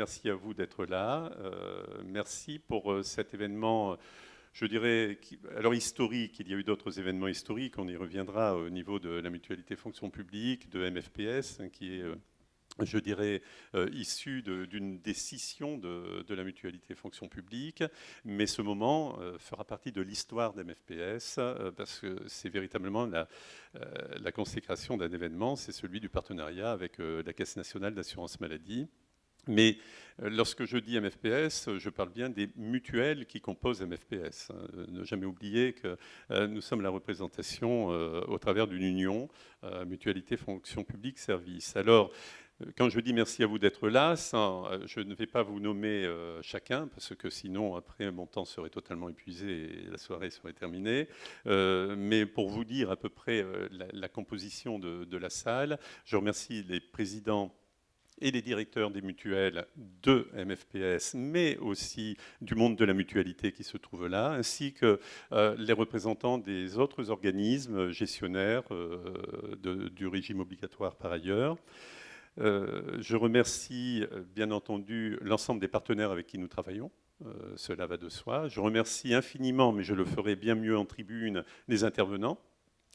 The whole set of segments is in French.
merci à vous d'être là. Merci pour cet événement, je dirais, alors historique. Il y a eu d'autres événements historiques, on y reviendra au niveau de la mutualité fonction publique, de MFPS, qui est, je dirais, issu d'une décision de la mutualité fonction publique. Mais ce moment fera partie de l'histoire d'MFPS, parce que c'est véritablement la consécration d'un événement, c'est celui du partenariat avec la Caisse nationale d'assurance maladie. Mais lorsque je dis MFPS, je parle bien des mutuelles qui composent MFPS. Ne jamais oublier que nous sommes la représentation au travers d'une union, Mutualité Fonction Publique Service. Alors, quand je dis merci à vous d'être là, je ne vais pas vous nommer chacun, parce que sinon, après, mon temps serait totalement épuisé et la soirée serait terminée. Mais pour vous dire à peu près la composition de la salle, je remercie les présidents et les directeurs des mutuelles de MFPS, mais aussi du monde de la mutualité qui se trouve là, ainsi que les représentants des autres organismes gestionnaires du régime obligatoire par ailleurs. Je remercie bien entendu l'ensemble des partenaires avec qui nous travaillons. Cela va de soi. Je remercie infiniment, mais je le ferai bien mieux en tribune, les intervenants.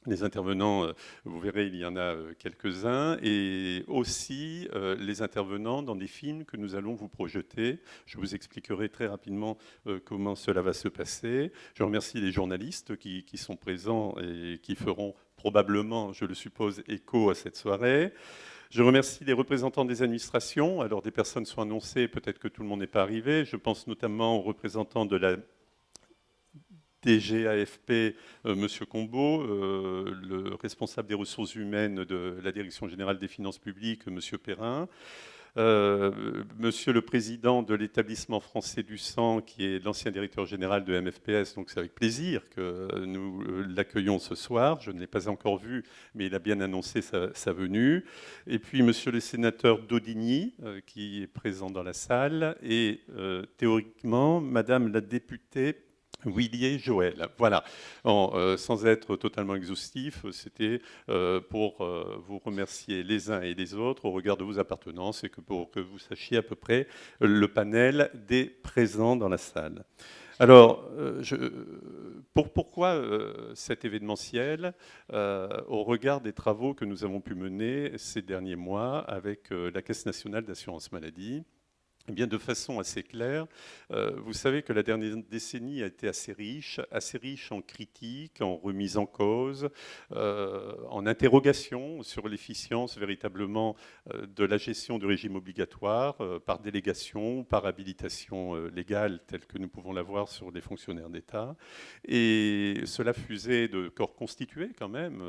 Les intervenants, vous verrez, il y en a quelques-uns, et aussi les intervenants dans des films que nous allons vous projeter. Je vous expliquerai très rapidement comment cela va se passer. Je remercie les journalistes qui sont présents et qui feront probablement, je le suppose, écho à cette soirée. Je remercie les représentants des administrations. Alors, des personnes sont annoncées, peut-être que tout le monde n'est pas arrivé. Je pense notamment aux représentants de la DGAFP, Monsieur Combeau, le responsable des ressources humaines de la Direction générale des finances publiques, Monsieur Perrin, Monsieur le président de l'établissement français du sang, qui est l'ancien directeur général de MFPS, donc c'est avec plaisir que nous l'accueillons ce soir. Je ne l'ai pas encore vu, mais il a bien annoncé sa venue. Et puis Monsieur le sénateur Daudigny, qui est présent dans la salle, et théoriquement, Madame la députée Willier Joël. Voilà. Sans être totalement exhaustif, c'était pour vous remercier les uns et les autres au regard de vos appartenances et pour que vous sachiez à peu près le panel des présents dans la salle. Alors, pourquoi cet événementiel au regard des travaux que nous avons pu mener ces derniers mois avec la Caisse nationale d'assurance maladie? Eh bien, de façon assez claire, vous savez que la dernière décennie a été assez riche en critiques, en remises en cause, en interrogations sur l'efficience véritablement de la gestion du régime obligatoire par délégation, par habilitation légale, telle que nous pouvons l'avoir sur les fonctionnaires d'État. Et cela fusait de corps constitués quand même.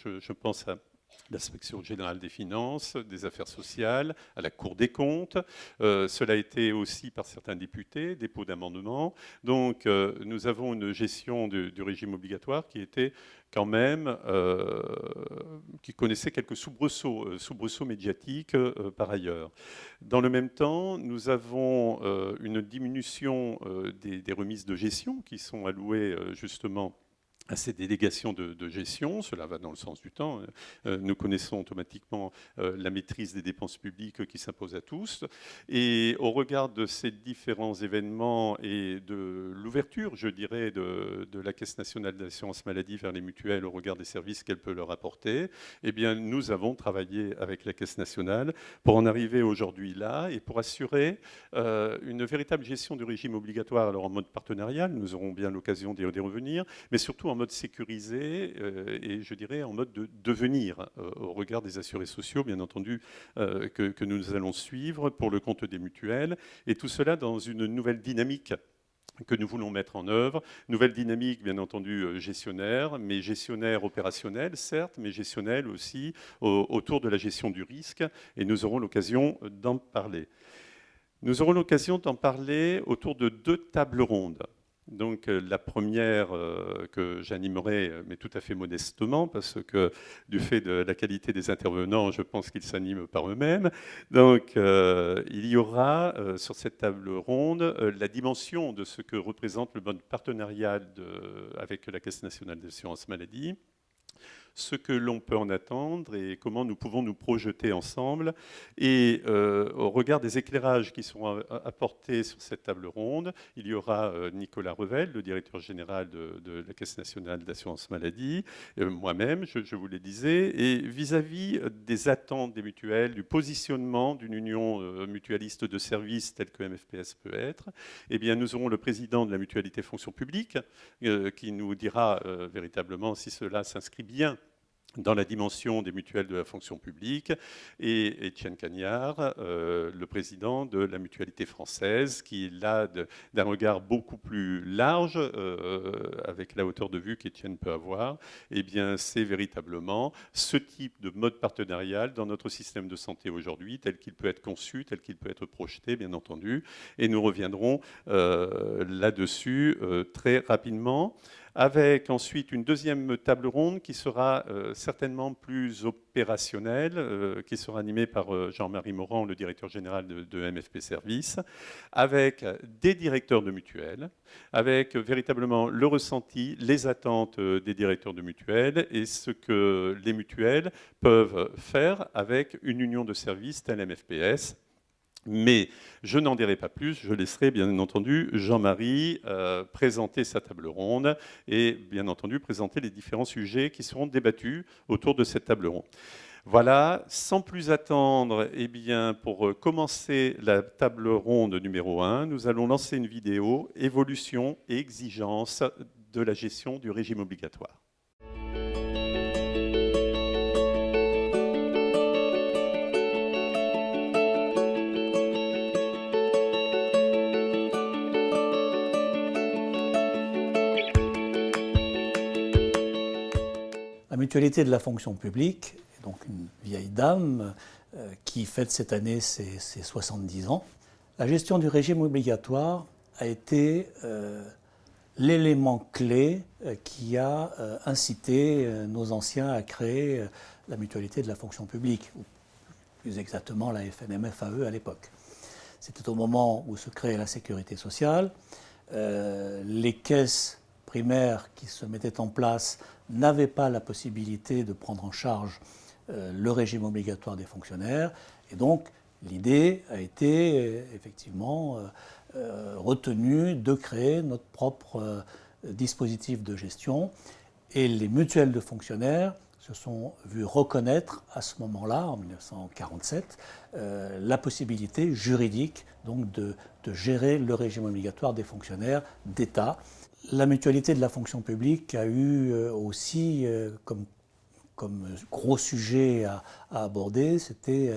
Je pense à l'inspection générale des finances, des affaires sociales, à la Cour des comptes. Cela a été aussi par certains députés, dépôt d'amendements. Donc nous avons une gestion du régime obligatoire qui était quand même, qui connaissait quelques soubresauts médiatiques par ailleurs. Dans le même temps, nous avons une diminution des remises de gestion qui sont allouées justement à ces délégations de gestion. Cela va dans le sens du temps. Nous connaissons automatiquement la maîtrise des dépenses publiques qui s'impose à tous. Et au regard de ces différents événements et de l'ouverture, je dirais, de la Caisse nationale d'assurance maladie vers les mutuelles au regard des services qu'elle peut leur apporter, eh bien, nous avons travaillé avec la Caisse nationale pour en arriver aujourd'hui là et pour assurer une véritable gestion du régime obligatoire, alors en mode partenarial, nous aurons bien l'occasion d'y revenir, mais surtout en mode sécurisé et je dirais en mode de devenir au regard des assurés sociaux, bien entendu, que nous allons suivre pour le compte des mutuelles. Et tout cela dans une nouvelle dynamique que nous voulons mettre en œuvre. Nouvelle dynamique, bien entendu, gestionnaire, mais gestionnaire opérationnel, certes, mais gestionnaire aussi autour de la gestion du risque. Et nous aurons l'occasion d'en parler. Nous aurons l'occasion d'en parler autour de 2 tables rondes. Donc la première que j'animerai, mais tout à fait modestement, parce que du fait de la qualité des intervenants, je pense qu'ils s'animent par eux-mêmes. Donc il y aura sur cette table ronde la dimension de ce que représente le mode partenarial avec la Caisse nationale d'assurance maladie, ce que l'on peut en attendre et comment nous pouvons nous projeter ensemble. Et au regard des éclairages qui seront apportés sur cette table ronde, il y aura Nicolas Revel, le directeur général de la Caisse nationale d'assurance maladie, moi-même, je vous le disais, et vis-à-vis des attentes des mutuelles, du positionnement d'une union mutualiste de services telle que MFPS peut être, eh bien, nous aurons le président de la mutualité fonction publique qui nous dira véritablement si cela s'inscrit bien dans la dimension des mutuelles de la fonction publique, et Étienne Cagnard, le président de la mutualité française, qui là, d'un regard beaucoup plus large, avec la hauteur de vue qu'Étienne peut avoir, eh bien, c'est véritablement ce type de mode partenarial dans notre système de santé aujourd'hui, tel qu'il peut être conçu, tel qu'il peut être projeté, bien entendu, et nous reviendrons là-dessus très rapidement, avec ensuite une deuxième table ronde qui sera certainement plus opérationnelle, qui sera animée par Jean-Marie Morand, le directeur général de MFP Services, avec des directeurs de mutuelles, avec véritablement le ressenti, les attentes des directeurs de mutuelles et ce que les mutuelles peuvent faire avec une union de services telle MFPS. Mais je n'en dirai pas plus, je laisserai bien entendu Jean-Marie présenter sa table ronde et bien entendu présenter les différents sujets qui seront débattus autour de cette table ronde. Voilà, sans plus attendre, eh bien, pour commencer la table ronde numéro 1, nous allons lancer une vidéo « Évolution et exigence de la gestion du régime obligatoire ». La mutualité de la fonction publique est donc une vieille dame qui fête cette année ses 70 ans. La gestion du régime obligatoire a été l'élément clé qui a incité nos anciens à créer la mutualité de la fonction publique, ou plus exactement la FNMFAE à l'époque. C'était au moment où se créait la sécurité sociale. Les caisses primaires qui se mettaient en place n'avaient pas la possibilité de prendre en charge le régime obligatoire des fonctionnaires. Et donc, l'idée a été effectivement retenue de créer notre propre dispositif de gestion. Et les mutuelles de fonctionnaires se sont vues reconnaître à ce moment-là, en 1947, la possibilité juridique donc, de gérer le régime obligatoire des fonctionnaires d'État. La mutualité de la fonction publique a eu aussi comme gros sujet à aborder, c'était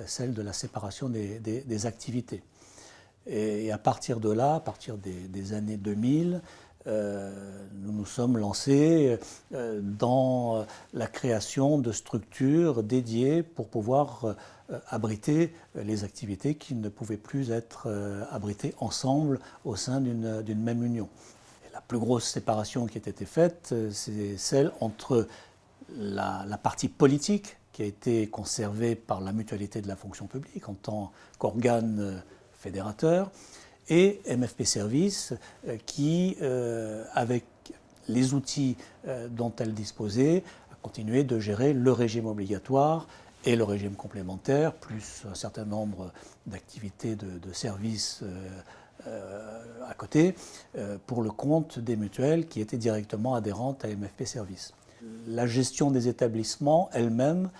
celle de la séparation des activités. Et à partir de là, à partir des années 2000, nous nous sommes lancés dans la création de structures dédiées pour pouvoir abriter les activités qui ne pouvaient plus être abritées ensemble au sein d'une même union. La plus grosse séparation qui a été faite, c'est celle entre la partie politique qui a été conservée par la mutualité de la fonction publique en tant qu'organe fédérateur et MFP Services qui, avec les outils dont elle disposait, a continué de gérer le régime obligatoire et le régime complémentaire, plus un certain nombre d'activités de services à côté, pour le compte des mutuelles qui étaient directement adhérentes à MFP Services. La gestion des établissements elle-même,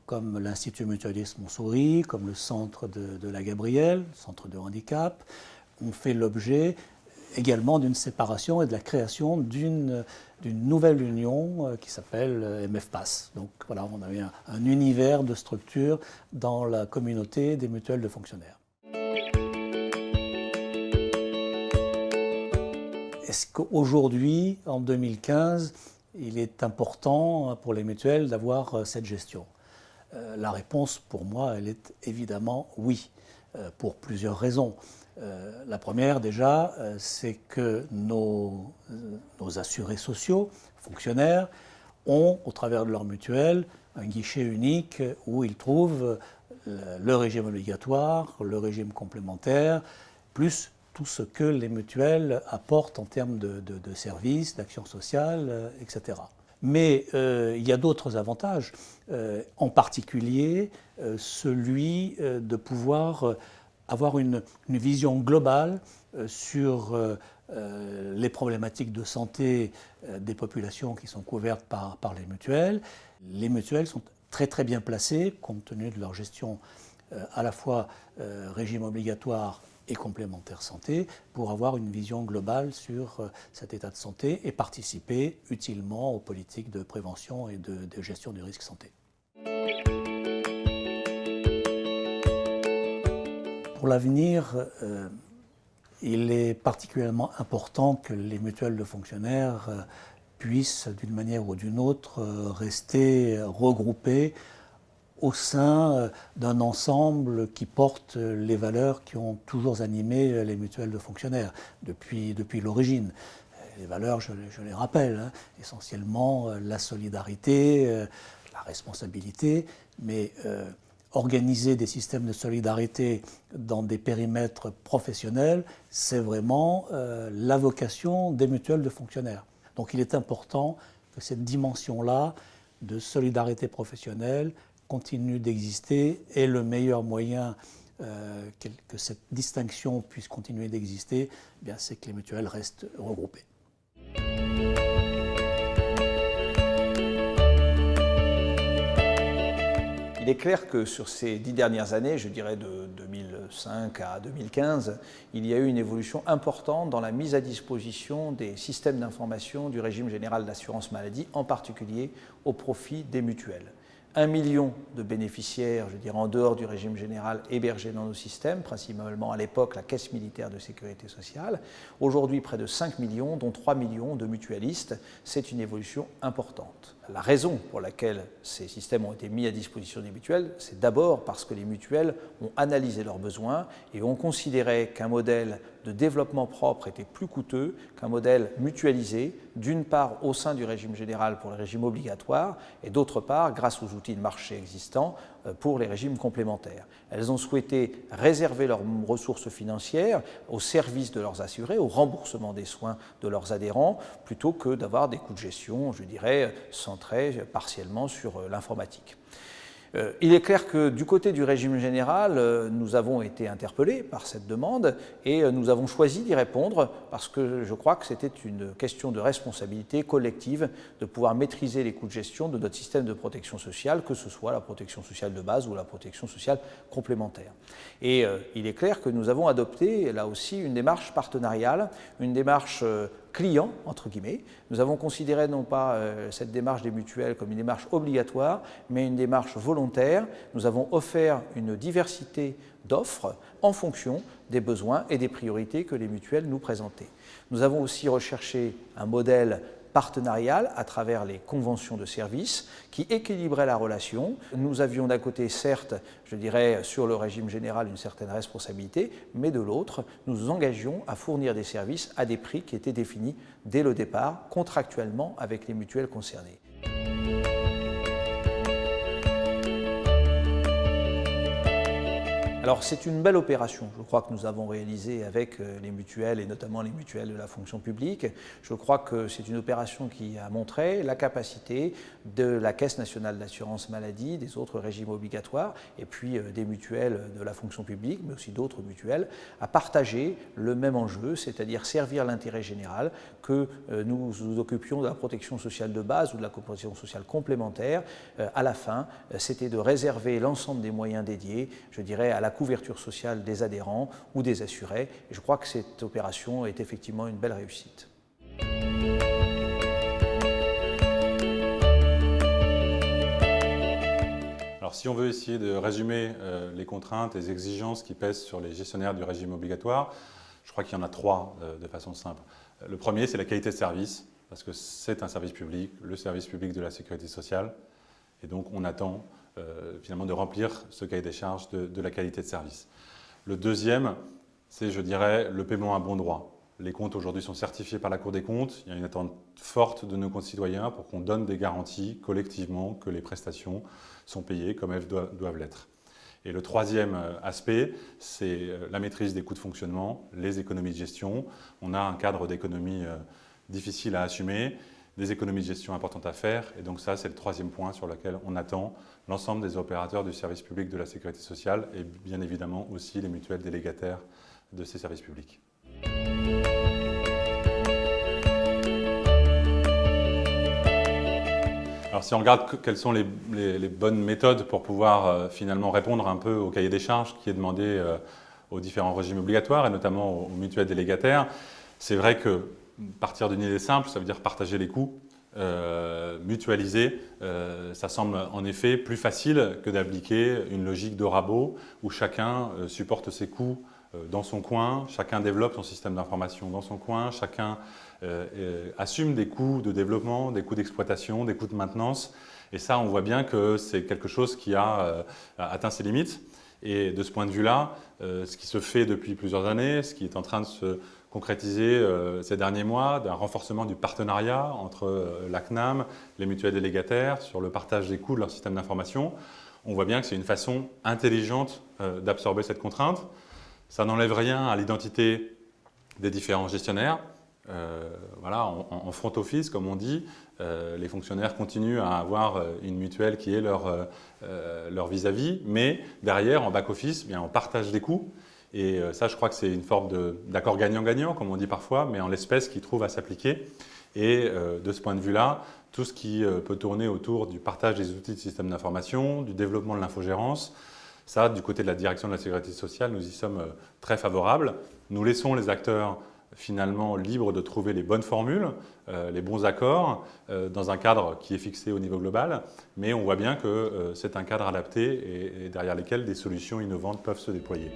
comme l'Institut Mutualiste Montsouris, comme le centre de la Gabrielle, centre de handicap, ont fait l'objet également d'une séparation et de la création d'une nouvelle union qui s'appelle MFPAS. Donc voilà, on avait un univers de structures dans la communauté des mutuelles de fonctionnaires. Est-ce qu'aujourd'hui, en 2015, il est important pour les mutuelles d'avoir cette gestion ? La réponse, pour moi, elle est évidemment oui, pour plusieurs raisons. La première, déjà, c'est que nos assurés sociaux, fonctionnaires, ont, au travers de leur mutuelle, un guichet unique où ils trouvent le régime obligatoire, le régime complémentaire, plus tout ce que les mutuelles apportent en termes de services, d'action sociale, etc. Mais il y a d'autres avantages, en particulier celui de pouvoir avoir une vision globale sur les problématiques de santé des populations qui sont couvertes par les mutuelles. Les mutuelles sont très très bien placées, compte tenu de leur gestion à la fois régime obligatoire et complémentaire santé, pour avoir une vision globale sur cet état de santé et participer utilement aux politiques de prévention et de gestion du risque santé. Pour l'avenir, il est particulièrement important que les mutuelles de fonctionnaires puissent, d'une manière ou d'une autre, rester regroupées au sein d'un ensemble qui porte les valeurs qui ont toujours animé les mutuelles de fonctionnaires depuis l'origine. Les valeurs, je les rappelle, hein, essentiellement la solidarité, la responsabilité, mais organiser des systèmes de solidarité dans des périmètres professionnels, c'est vraiment la vocation des mutuelles de fonctionnaires. Donc il est important que cette dimension-là de solidarité professionnelle continue d'exister, et le meilleur moyen que cette distinction puisse continuer d'exister, c'est que les mutuelles restent regroupées. Il est clair que sur ces 10 dernières années, je dirais de 2005 à 2015, il y a eu une évolution importante dans la mise à disposition des systèmes d'information du régime général d'assurance maladie, en particulier au profit des mutuelles. 1 million de bénéficiaires, je dirais en dehors du régime général, hébergés dans nos systèmes, principalement à l'époque la Caisse militaire de sécurité sociale. Aujourd'hui, près de 5 millions, dont 3 millions de mutualistes. C'est une évolution importante. La raison pour laquelle ces systèmes ont été mis à disposition des mutuelles, c'est d'abord parce que les mutuelles ont analysé leurs besoins et ont considéré qu'un modèle de développement propre était plus coûteux qu'un modèle mutualisé, d'une part au sein du régime général pour les régimes obligatoires et d'autre part grâce aux outils de marché existants pour les régimes complémentaires. Elles ont souhaité réserver leurs ressources financières au service de leurs assurés, au remboursement des soins de leurs adhérents, plutôt que d'avoir des coûts de gestion, je dirais, centrés partiellement sur l'informatique. Il est clair que du côté du régime général, nous avons été interpellés par cette demande et nous avons choisi d'y répondre parce que je crois que c'était une question de responsabilité collective de pouvoir maîtriser les coûts de gestion de notre système de protection sociale, que ce soit la protection sociale de base ou la protection sociale complémentaire. Et il est clair que nous avons adopté là aussi une démarche partenariale, une démarche client, entre guillemets. Nous avons considéré non pas cette démarche des mutuelles comme une démarche obligatoire, mais une démarche volontaire. Nous avons offert une diversité d'offres en fonction des besoins et des priorités que les mutuelles nous présentaient. Nous avons aussi recherché un modèle partenarial à travers les conventions de services qui équilibraient la relation. Nous avions d'un côté, certes, je dirais, sur le régime général une certaine responsabilité, mais de l'autre, nous nous engagions à fournir des services à des prix qui étaient définis dès le départ, contractuellement avec les mutuelles concernées. Alors c'est une belle opération, je crois que nous avons réalisée avec les mutuelles et notamment les mutuelles de la fonction publique. Je crois que c'est une opération qui a montré la capacité de la Caisse nationale d'assurance maladie, des autres régimes obligatoires et puis des mutuelles de la fonction publique, mais aussi d'autres mutuelles, à partager le même enjeu, c'est-à-dire servir l'intérêt général, que nous nous occupions de la protection sociale de base ou de la protection sociale complémentaire. À la fin, c'était de réserver l'ensemble des moyens dédiés, je dirais, à la couverture sociale des adhérents ou des assurés. Et je crois que cette opération est effectivement une belle réussite. Alors si on veut essayer de résumer les contraintes, les exigences qui pèsent sur les gestionnaires du régime obligatoire, je crois qu'il y en a trois de façon simple. Le premier, c'est la qualité de service, parce que c'est un service public, le service public de la sécurité sociale, et donc on attend finalement de remplir ce cahier des charges de la qualité de service. Le deuxième, c'est, je dirais, le paiement à bon droit. Les comptes aujourd'hui sont certifiés par la Cour des comptes. Il y a une attente forte de nos concitoyens pour qu'on donne des garanties collectivement que les prestations sont payées comme elles doivent l'être. Et le troisième aspect, c'est la maîtrise des coûts de fonctionnement, les économies de gestion. On a un cadre d'économie difficile à assumer, des économies de gestion importantes à faire. Et donc ça, c'est le troisième point sur lequel on attend l'ensemble des opérateurs du service public de la sécurité sociale et bien évidemment aussi les mutuelles délégataires de ces services publics. Alors si on regarde quelles sont les bonnes méthodes pour pouvoir finalement répondre un peu au cahier des charges qui est demandé aux différents régimes obligatoires et notamment aux mutuelles délégataires, c'est vrai que partir d'une idée simple, ça veut dire partager les coûts, mutualiser. Ça semble en effet plus facile que d'appliquer une logique de rabot où chacun supporte ses coûts dans son coin, chacun développe son système d'information dans son coin, chacun assume des coûts de développement, des coûts d'exploitation, des coûts de maintenance. Et ça, on voit bien que c'est quelque chose qui a atteint ses limites. Et de ce point de vue-là, ce qui se fait depuis plusieurs années, ce qui est en train de se concrétiser ces derniers mois, d'un renforcement du partenariat entre la CNAM, les mutuelles délégataires, sur le partage des coûts de leur système d'information, on voit bien que c'est une façon intelligente d'absorber cette contrainte. Ça n'enlève rien à l'identité des différents gestionnaires. Voilà, en front office, comme on dit, les fonctionnaires continuent à avoir une mutuelle qui est leur vis-à-vis, mais derrière, en back-office, on partage des coûts. Et ça, je crois que c'est une forme d'accord gagnant-gagnant, comme on dit parfois, mais en l'espèce qui trouve à s'appliquer. Et de ce point de vue-là, tout ce qui peut tourner autour du partage des outils de système d'information, du développement de l'infogérance, ça, du côté de la direction de la sécurité sociale, nous y sommes très favorables. Nous laissons les acteurs finalement libres de trouver les bonnes formules, les bons accords, dans un cadre qui est fixé au niveau global, mais on voit bien que c'est un cadre adapté et derrière lequel des solutions innovantes peuvent se déployer.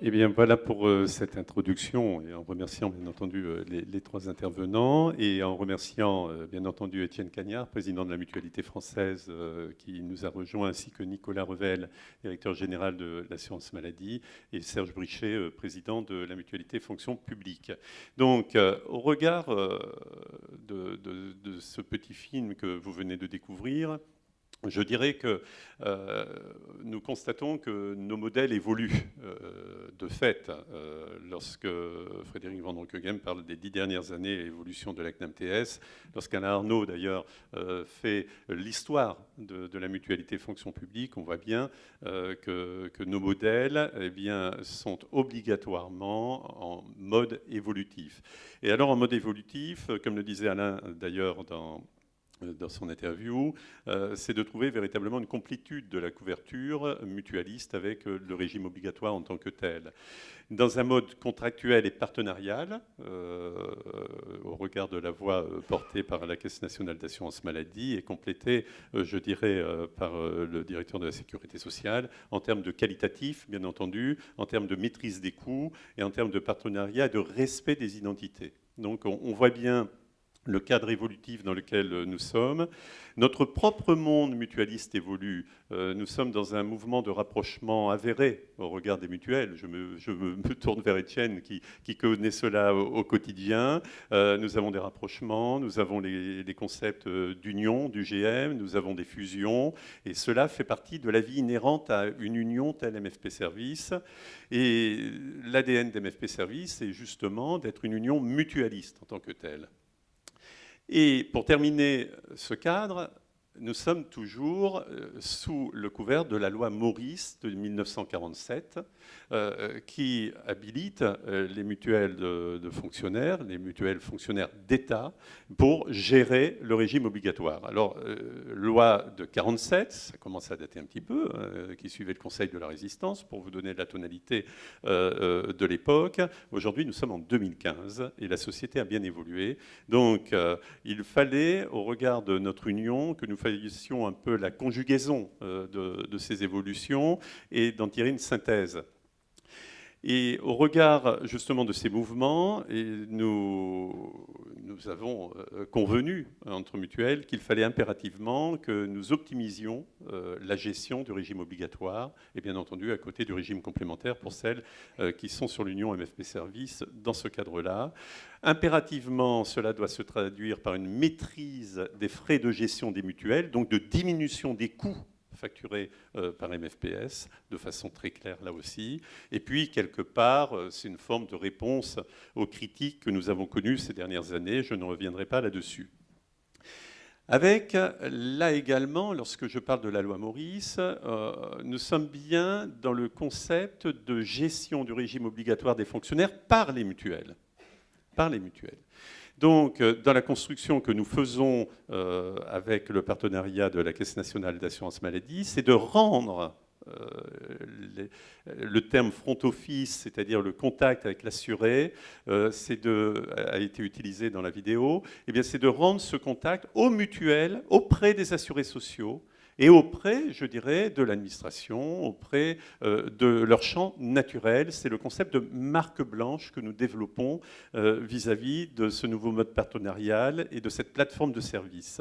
Eh bien, voilà pour cette introduction, et en remerciant bien entendu les trois intervenants, et en remerciant bien entendu Étienne Cagnard, président de la Mutualité française, qui nous a rejoint, ainsi que Nicolas Revel, directeur général de l'assurance maladie, et Serge Brichet, président de la Mutualité fonction publique. Donc, au regard de ce petit film que vous venez de découvrir, je dirais que nous constatons que nos modèles évoluent de fait. Lorsque Frédéric Van Ronkeghem parle des 10 dernières années et l'évolution de la CNAM-TS, lorsqu'Alain Arnaud d'ailleurs fait l'histoire de la mutualité fonction publique, on voit bien que nos modèles sont obligatoirement en mode évolutif. Et alors en mode évolutif, comme le disait Alain d'ailleurs dans son interview, c'est de trouver véritablement une complétude de la couverture mutualiste avec le régime obligatoire en tant que tel. Dans un mode contractuel et partenarial, au regard de la voie portée par la Caisse nationale d'assurance maladie et complétée, je dirais, par le directeur de la sécurité sociale, en termes de qualitatif, bien entendu, en termes de maîtrise des coûts et en termes de partenariat et de respect des identités. Donc on voit bien le cadre évolutif dans lequel nous sommes. Notre propre monde mutualiste évolue. Nous sommes dans un mouvement de rapprochement avéré au regard des mutuelles. Je me tourne vers Étienne qui connaît cela au quotidien. Nous avons des rapprochements, nous avons les concepts d'union, d'UGM, nous avons des fusions, et cela fait partie de la vie inhérente à une union telle MFP Service. Et l'ADN d'MFP Service, c'est justement d'être une union mutualiste en tant que telle. Et pour terminer ce cadre, nous sommes toujours sous le couvert de la loi Maurice de 1947 qui habilite les mutuelles de fonctionnaires, les mutuelles fonctionnaires d'État, pour gérer le régime obligatoire. Alors, loi de 47, ça commence à dater un petit peu, qui suivait le Conseil de la Résistance, pour vous donner la tonalité de l'époque. Aujourd'hui, nous sommes en 2015 et la société a bien évolué. Donc, il fallait, au regard de notre union, que nous fassions un peu la conjugaison de ces évolutions et d'en tirer une synthèse. Et au regard justement de ces mouvements, nous avons convenu entre mutuelles qu'il fallait impérativement que nous optimisions la gestion du régime obligatoire et bien entendu à côté du régime complémentaire pour celles qui sont sur l'union MFP Service dans ce cadre-là. Impérativement, cela doit se traduire par une maîtrise des frais de gestion des mutuelles, donc de diminution des coûts facturés par MFPS, de façon très claire là aussi. Et puis, quelque part, c'est une forme de réponse aux critiques que nous avons connues ces dernières années. Je ne reviendrai pas là-dessus. Avec, là également, lorsque je parle de la loi Maurice, nous sommes bien dans le concept de gestion du régime obligatoire des fonctionnaires par les mutuelles. Par les mutuelles. Donc, dans la construction que nous faisons avec le partenariat de la Caisse nationale d'assurance maladie, c'est de rendre le terme front office, c'est-à-dire le contact avec l'assuré, a été utilisé dans la vidéo, eh bien, c'est de rendre ce contact aux mutuelles, auprès des assurés sociaux, et auprès, je dirais, de l'administration, auprès de leur champ naturel. C'est le concept de marque blanche que nous développons vis-à-vis de ce nouveau mode partenarial et de cette plateforme de services.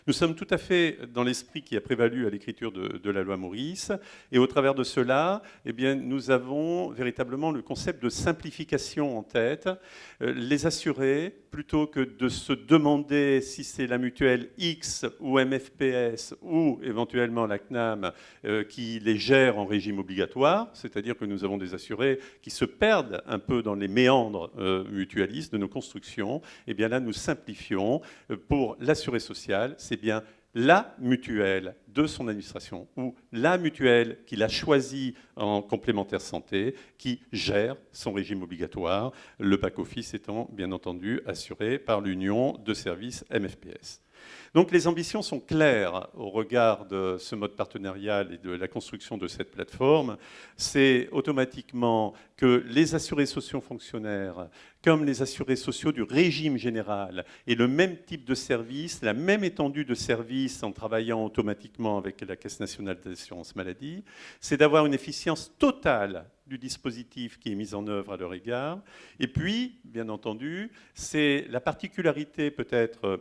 Nous sommes tout à fait dans l'esprit qui a prévalu à l'écriture de la loi Maurice. Et au travers de cela, eh bien, nous avons véritablement le concept de simplification en tête. Les assurés, plutôt que de se demander si c'est la mutuelle X ou MFPS ou éventuellement la CNAM qui les gère en régime obligatoire, c'est-à-dire que nous avons des assurés qui se perdent un peu dans les méandres mutualistes de nos constructions, eh bien là, nous simplifions. Pour l'assuré social, c'est bien la mutuelle de son administration ou la mutuelle qu'il a choisie en complémentaire santé qui gère son régime obligatoire, le back-office étant bien entendu assuré par l'Union de services MFPS. Donc les ambitions sont claires au regard de ce mode partenarial et de la construction de cette plateforme. C'est automatiquement que les assurés sociaux fonctionnaires, comme les assurés sociaux du régime général, aient le même type de service, la même étendue de services en travaillant automatiquement avec la Caisse nationale d'assurance maladie. C'est d'avoir une efficience totale du dispositif qui est mis en œuvre à leur égard. Et puis, bien entendu, c'est la particularité peut-être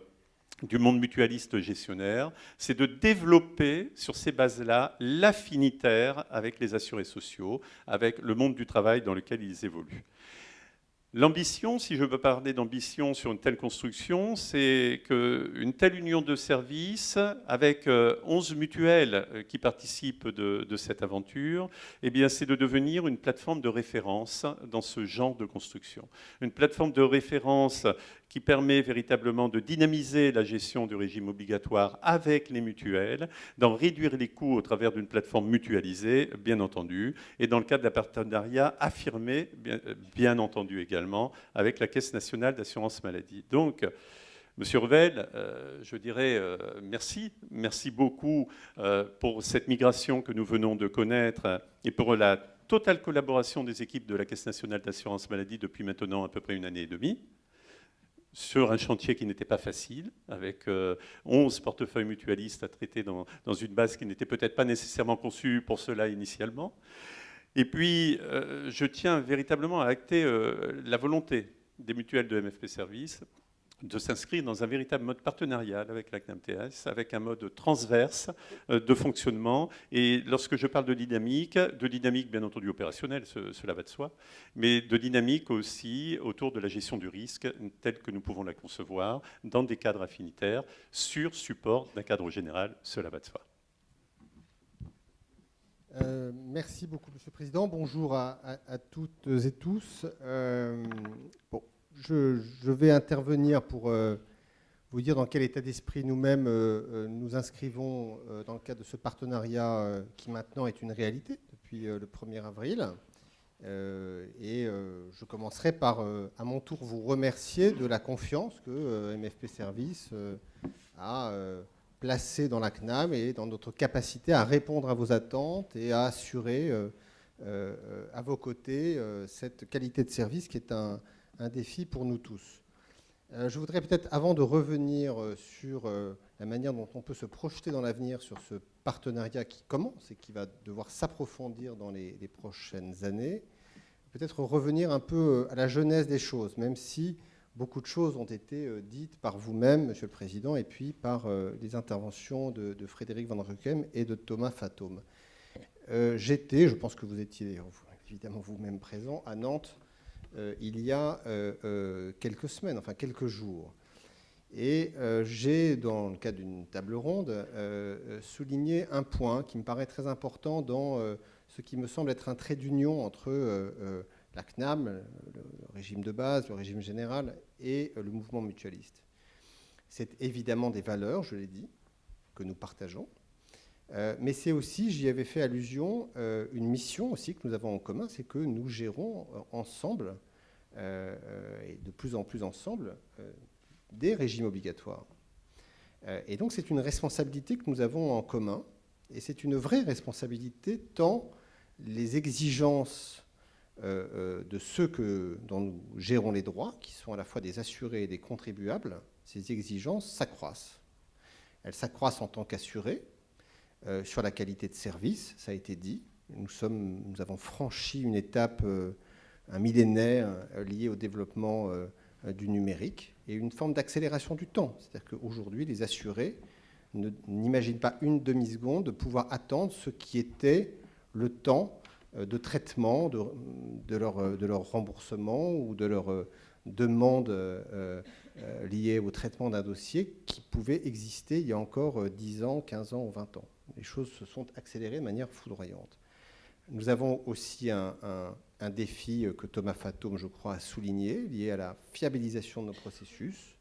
du monde mutualiste gestionnaire, c'est de développer sur ces bases-là l'affinitaire avec les assurés sociaux, avec le monde du travail dans lequel ils évoluent. L'ambition, si je veux parler d'ambition sur une telle construction, c'est qu'une telle union de services, avec 11 mutuelles qui participent de cette aventure, eh bien, c'est de devenir une plateforme de référence dans ce genre de construction. Une plateforme de référence qui permet véritablement de dynamiser la gestion du régime obligatoire avec les mutuelles, d'en réduire les coûts au travers d'une plateforme mutualisée, bien entendu, et dans le cadre d'un partenariat affirmé, bien entendu également, avec la Caisse nationale d'assurance maladie. Donc, Monsieur Revel, je dirais merci beaucoup pour cette migration que nous venons de connaître et pour la totale collaboration des équipes de la Caisse nationale d'assurance maladie depuis maintenant à peu près 1 année et demie, sur un chantier qui n'était pas facile, avec 11 portefeuilles mutualistes à traiter dans une base qui n'était peut-être pas nécessairement conçue pour cela initialement. Et puis, je tiens véritablement à acter la volonté des mutuelles de MFP Services de s'inscrire dans un véritable mode partenarial avec la CNAMTS, avec un mode transverse de fonctionnement. Et lorsque je parle de dynamique bien entendu opérationnelle, cela va de soi, mais de dynamique aussi autour de la gestion du risque, telle que nous pouvons la concevoir, dans des cadres affinitaires, sur support d'un cadre général, cela va de soi. Merci beaucoup, Monsieur le Président. Bonjour à toutes et tous. Je vais intervenir pour vous dire dans quel état d'esprit nous-mêmes nous inscrivons dans le cadre de ce partenariat qui maintenant est une réalité depuis le 1er avril. Et je commencerai par, à mon tour, vous remercier de la confiance que MFP Services a placée dans la CNAM et dans notre capacité à répondre à vos attentes et à assurer à vos côtés cette qualité de service qui est un défi pour nous tous. Je voudrais peut-être, avant de revenir sur la manière dont on peut se projeter dans l'avenir sur ce partenariat qui commence et qui va devoir s'approfondir dans les prochaines années, peut-être revenir un peu à la genèse des choses, même si beaucoup de choses ont été dites par vous-même, Monsieur le Président, et puis par les interventions de Frédéric Van Ruckem et de Thomas Fatome. J'étais, je pense que vous étiez évidemment vous-même présent, à Nantes il y a quelques semaines, enfin quelques jours. Et j'ai, dans le cadre d'une table ronde, souligné un point qui me paraît très important dans ce qui me semble être un trait d'union entre la CNAM, le régime de base, le régime général, et le mouvement mutualiste. C'est évidemment des valeurs, je l'ai dit, que nous partageons, mais c'est aussi, j'y avais fait allusion, une mission aussi que nous avons en commun, c'est que nous gérons ensemble, et de plus en plus ensemble, des régimes obligatoires. Et donc c'est une responsabilité que nous avons en commun, et c'est une vraie responsabilité tant les exigences de ceux dont nous gérons les droits, qui sont à la fois des assurés et des contribuables, ces exigences s'accroissent. Elles s'accroissent en tant qu'assurés, sur la qualité de service, ça a été dit. Nous avons franchi une étape, un millénaire lié au développement du numérique et une forme d'accélération du temps. C'est-à-dire qu'aujourd'hui, les assurés n'imaginent pas une demi-seconde de pouvoir attendre ce qui était le temps de traitement de leur remboursement ou de leur demande liée au traitement d'un dossier qui pouvait exister il y a encore 10 ans, 15 ans ou 20 ans. Les choses se sont accélérées de manière foudroyante. Nous avons aussi un défi que Thomas Fatome, je crois, a souligné, lié à la fiabilisation de nos processus,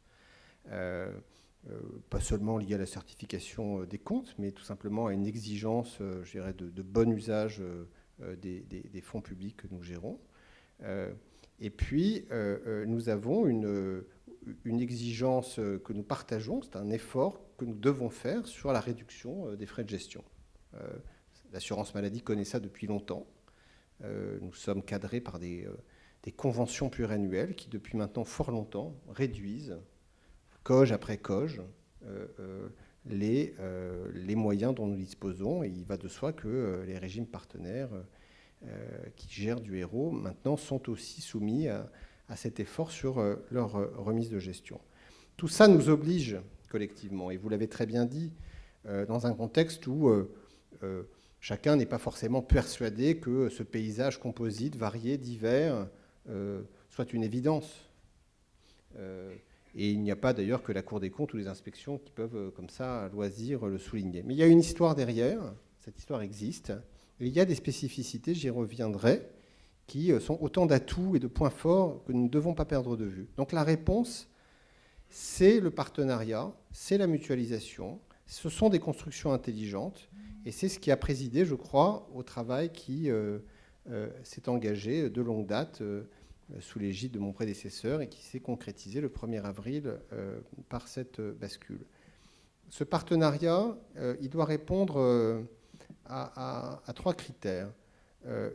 pas seulement lié à la certification des comptes, mais tout simplement à une exigence, je dirais, de bon usage des fonds publics que nous gérons. Et puis, nous avons une exigence que nous partageons, c'est un effort que nous devons faire sur la réduction des frais de gestion. L'assurance maladie connaît ça depuis longtemps. Nous sommes cadrés par des conventions pluriannuelles qui, depuis maintenant fort longtemps, réduisent, coge après coge, les moyens dont nous disposons. Et il va de soi que les régimes partenaires qui gèrent du héros, maintenant, sont aussi soumis à cet effort sur leur remise de gestion. Tout ça nous oblige collectivement, et vous l'avez très bien dit, dans un contexte où chacun n'est pas forcément persuadé que ce paysage composite, varié, divers, soit une évidence. Et il n'y a pas d'ailleurs que la Cour des comptes ou les inspections qui peuvent, comme ça, à loisir, le souligner. Mais il y a une histoire derrière, cette histoire existe, et il y a des spécificités, j'y reviendrai, qui sont autant d'atouts et de points forts que nous ne devons pas perdre de vue. Donc la réponse, c'est le partenariat, c'est la mutualisation, ce sont des constructions intelligentes, et c'est ce qui a présidé, je crois, au travail qui s'est engagé de longue date sous l'égide de mon prédécesseur et qui s'est concrétisé le 1er avril par cette bascule. Ce partenariat, il doit répondre à 3 critères.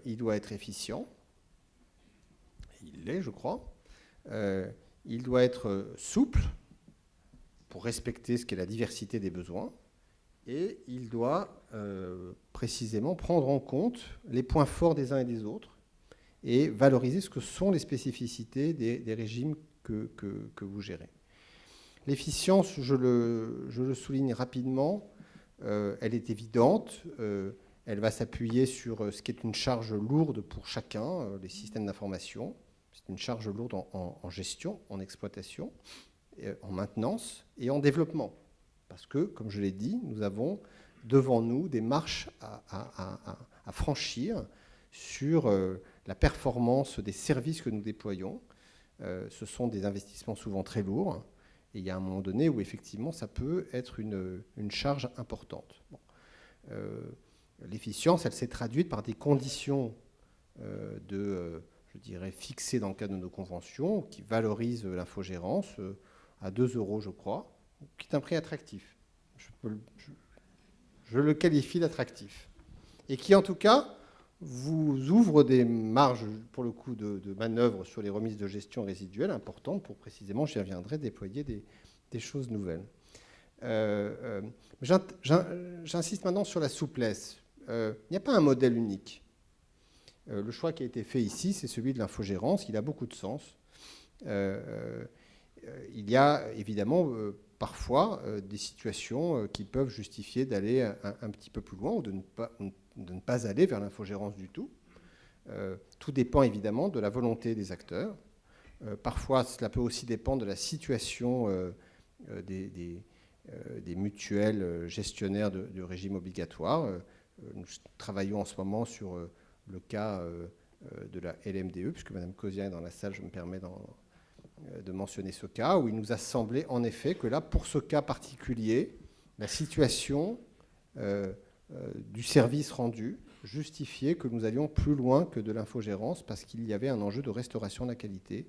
Il doit être efficient, il l'est, je crois. Il doit être souple pour respecter ce qu'est la diversité des besoins. Et il doit précisément prendre en compte les points forts des uns et des autres et valoriser ce que sont les spécificités des régimes que vous gérez. L'efficience, je le souligne rapidement, elle est évidente. Elle va s'appuyer sur ce qui est une charge lourde pour chacun, les systèmes d'information. C'est une charge lourde en gestion, en exploitation, en maintenance et en développement. Parce que, comme je l'ai dit, nous avons devant nous des marches à franchir sur la performance des services que nous déployons. Ce sont des investissements souvent très lourds. Et il y a un moment donné où, effectivement, ça peut être une charge importante. Bon. L'efficience, elle s'est traduite par des conditions je dirais, fixées dans le cadre de nos conventions, qui valorisent l'infogérance à 2 €, je crois, qui est un prix attractif. Je le qualifie d'attractif. Et qui, en tout cas, vous ouvre des marges, pour le coup, de manœuvre sur les remises de gestion résiduelles importantes pour, précisément, j'y reviendrai, déployer des choses nouvelles. J'insiste maintenant sur la souplesse. Il n'y a pas un modèle unique. Le choix qui a été fait ici, c'est celui de l'infogérance. Il a beaucoup de sens. Il y a évidemment parfois des situations qui peuvent justifier d'aller un petit peu plus loin ou de ne pas aller vers l'infogérance du tout. Tout dépend évidemment de la volonté des acteurs. Parfois, cela peut aussi dépendre de la situation des mutuelles gestionnaires de régime obligatoire. Nous travaillons en ce moment sur le cas de la LMDE, puisque Mme Cosien est dans la salle, je me permets de mentionner ce cas, où il nous a semblé en effet que là, pour ce cas particulier, la situation du service rendu justifiait que nous allions plus loin que de l'infogérance, parce qu'il y avait un enjeu de restauration de la qualité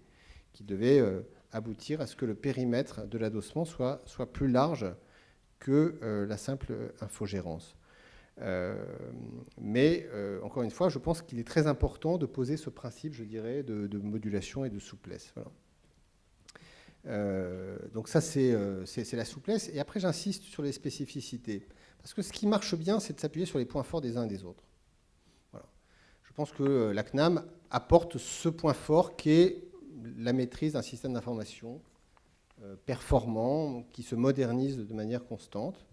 qui devait aboutir à ce que le périmètre de l'adossement soit plus large que la simple infogérance. Mais encore une fois, je pense qu'il est très important de poser ce principe, je dirais, de modulation et de souplesse. Voilà. Donc ça, c'est la souplesse. Et après, j'insiste sur les spécificités. Parce que ce qui marche bien, c'est de s'appuyer sur les points forts des uns et des autres. Voilà. Je pense que la CNAM apporte ce point fort qui est la maîtrise d'un système d'information performant, qui se modernise de manière constante.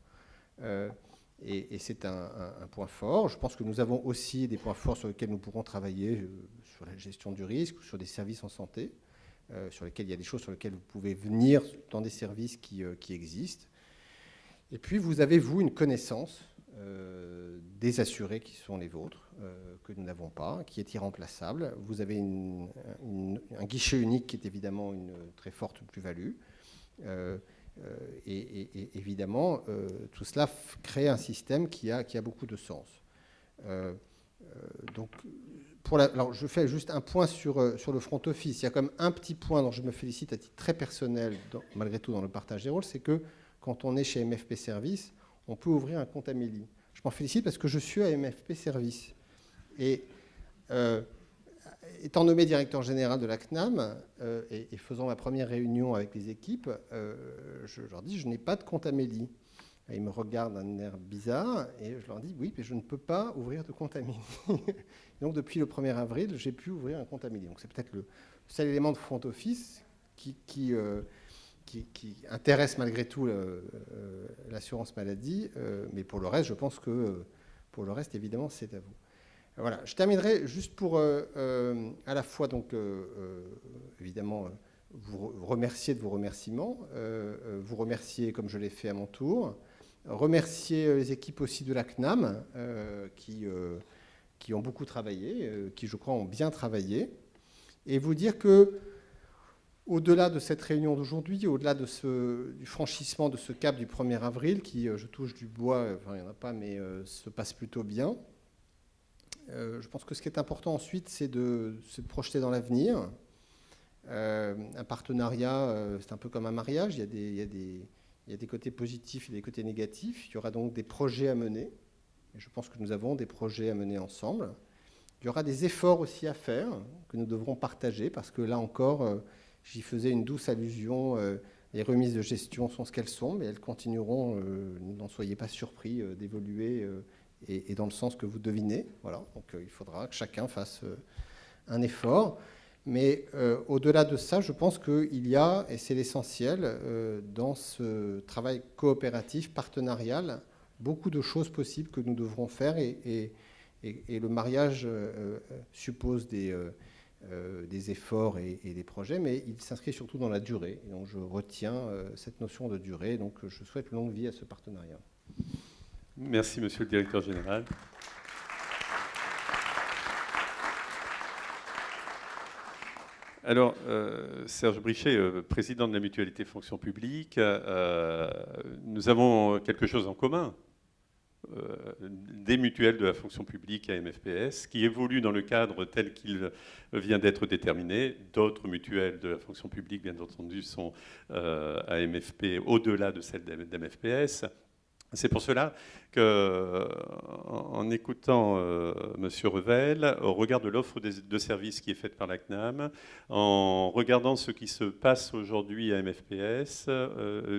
Et c'est un point fort. Je pense que nous avons aussi des points forts sur lesquels nous pourrons travailler, sur la gestion du risque, ou sur des services en santé, sur lesquels il y a des choses sur lesquelles vous pouvez venir dans des services qui existent. Et puis vous avez, vous, une connaissance des assurés qui sont les vôtres, que nous n'avons pas, qui est irremplaçable. Vous avez un guichet unique qui est évidemment une très forte plus-value. Et évidemment, tout cela crée un système qui a beaucoup de sens. Donc, alors je fais juste un point sur le front office. Il y a quand même un petit point dont je me félicite à titre très personnel, malgré tout dans le partage des rôles, c'est que quand on est chez MFP Service, on peut ouvrir un compte Amélie. Je m'en félicite parce que je suis à MFP Service. Et étant nommé directeur général de la CNAM et faisant ma première réunion avec les équipes, je leur dis, je n'ai pas de compte Amélie. Et ils me regardent d'un air bizarre et je leur dis, oui, mais je ne peux pas ouvrir de compte Amélie. Donc depuis le 1er avril, j'ai pu ouvrir un compte Amélie. Donc c'est peut-être le seul élément de front office qui intéresse malgré tout l'assurance maladie. Mais pour le reste, je pense que pour le reste, évidemment, c'est à vous. Voilà, je terminerai juste pour à la fois donc évidemment vous remercier de vos remerciements, vous remercier comme je l'ai fait à mon tour, remercier les équipes aussi de la CNAM qui ont beaucoup travaillé, qui je crois ont bien travaillé, et vous dire que au-delà de cette réunion d'aujourd'hui, au-delà du franchissement de ce cap du 1er avril, qui, je touche du bois, enfin il n'y en a pas, mais se passe plutôt bien. Je pense que ce qui est important ensuite, c'est de se projeter dans l'avenir. Un partenariat, c'est un peu comme un mariage. Il y a des côtés positifs et des côtés négatifs. Il y aura donc des projets à mener. Et je pense que nous avons des projets à mener ensemble. Il y aura des efforts aussi à faire que nous devrons partager parce que là encore, j'y faisais une douce allusion. Les remises de gestion sont ce qu'elles sont, mais elles continueront, n'en soyez pas surpris, d'évoluer et dans le sens que vous devinez. Voilà. Donc il faudra que chacun fasse un effort. Mais au-delà de ça, je pense qu'il y a, et c'est l'essentiel, dans ce travail coopératif, partenarial, beaucoup de choses possibles que nous devrons faire. Et le mariage suppose des efforts et des projets, mais il s'inscrit surtout dans la durée. Et donc je retiens cette notion de durée. Donc je souhaite longue vie à ce partenariat. Merci, monsieur le directeur général. Alors, Serge Brichet, président de la Mutualité Fonction Publique, nous avons quelque chose en commun. Des mutuelles de la fonction publique à MFPS, qui évoluent dans le cadre tel qu'il vient d'être déterminé. D'autres mutuelles de la fonction publique, bien entendu, sont à MFP au-delà de celles d'MFPS. C'est pour cela qu'en écoutant M. Revel, au regard de l'offre de services qui est faite par la CNAM, en regardant ce qui se passe aujourd'hui à MFPS,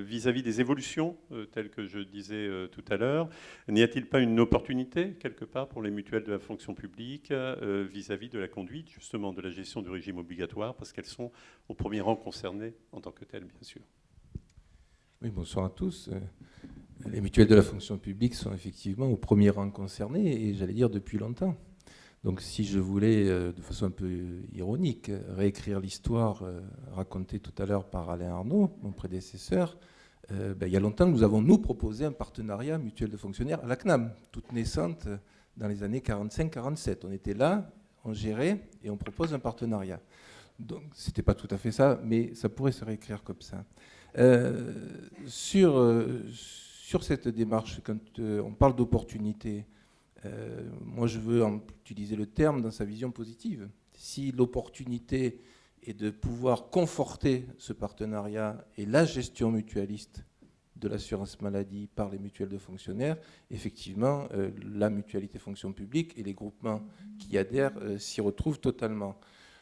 vis-à-vis des évolutions, telles que je disais tout à l'heure, n'y a-t-il pas une opportunité, quelque part, pour les mutuelles de la fonction publique vis-à-vis de la conduite, justement, de la gestion du régime obligatoire, parce qu'elles sont au premier rang concernées en tant que telles, bien sûr. Oui, bonsoir à tous. Les mutuelles de la fonction publique sont effectivement au premier rang concernés, et j'allais dire depuis longtemps. Donc si je voulais, de façon un peu ironique, réécrire l'histoire racontée tout à l'heure par Alain Arnaud, mon prédécesseur, il y a longtemps, nous avons, nous, proposé un partenariat mutuel de fonctionnaires à la CNAM, toute naissante dans les années 45-47. On était là, on gérait et on propose un partenariat. Donc, ce n'était pas tout à fait ça, mais ça pourrait se réécrire comme ça. Sur cette démarche, quand on parle d'opportunité, moi je veux utiliser le terme dans sa vision positive. Si l'opportunité est de pouvoir conforter ce partenariat et la gestion mutualiste de l'assurance maladie par les mutuelles de fonctionnaires, effectivement, la mutualité fonction publique et les groupements qui y adhèrent s'y retrouvent totalement.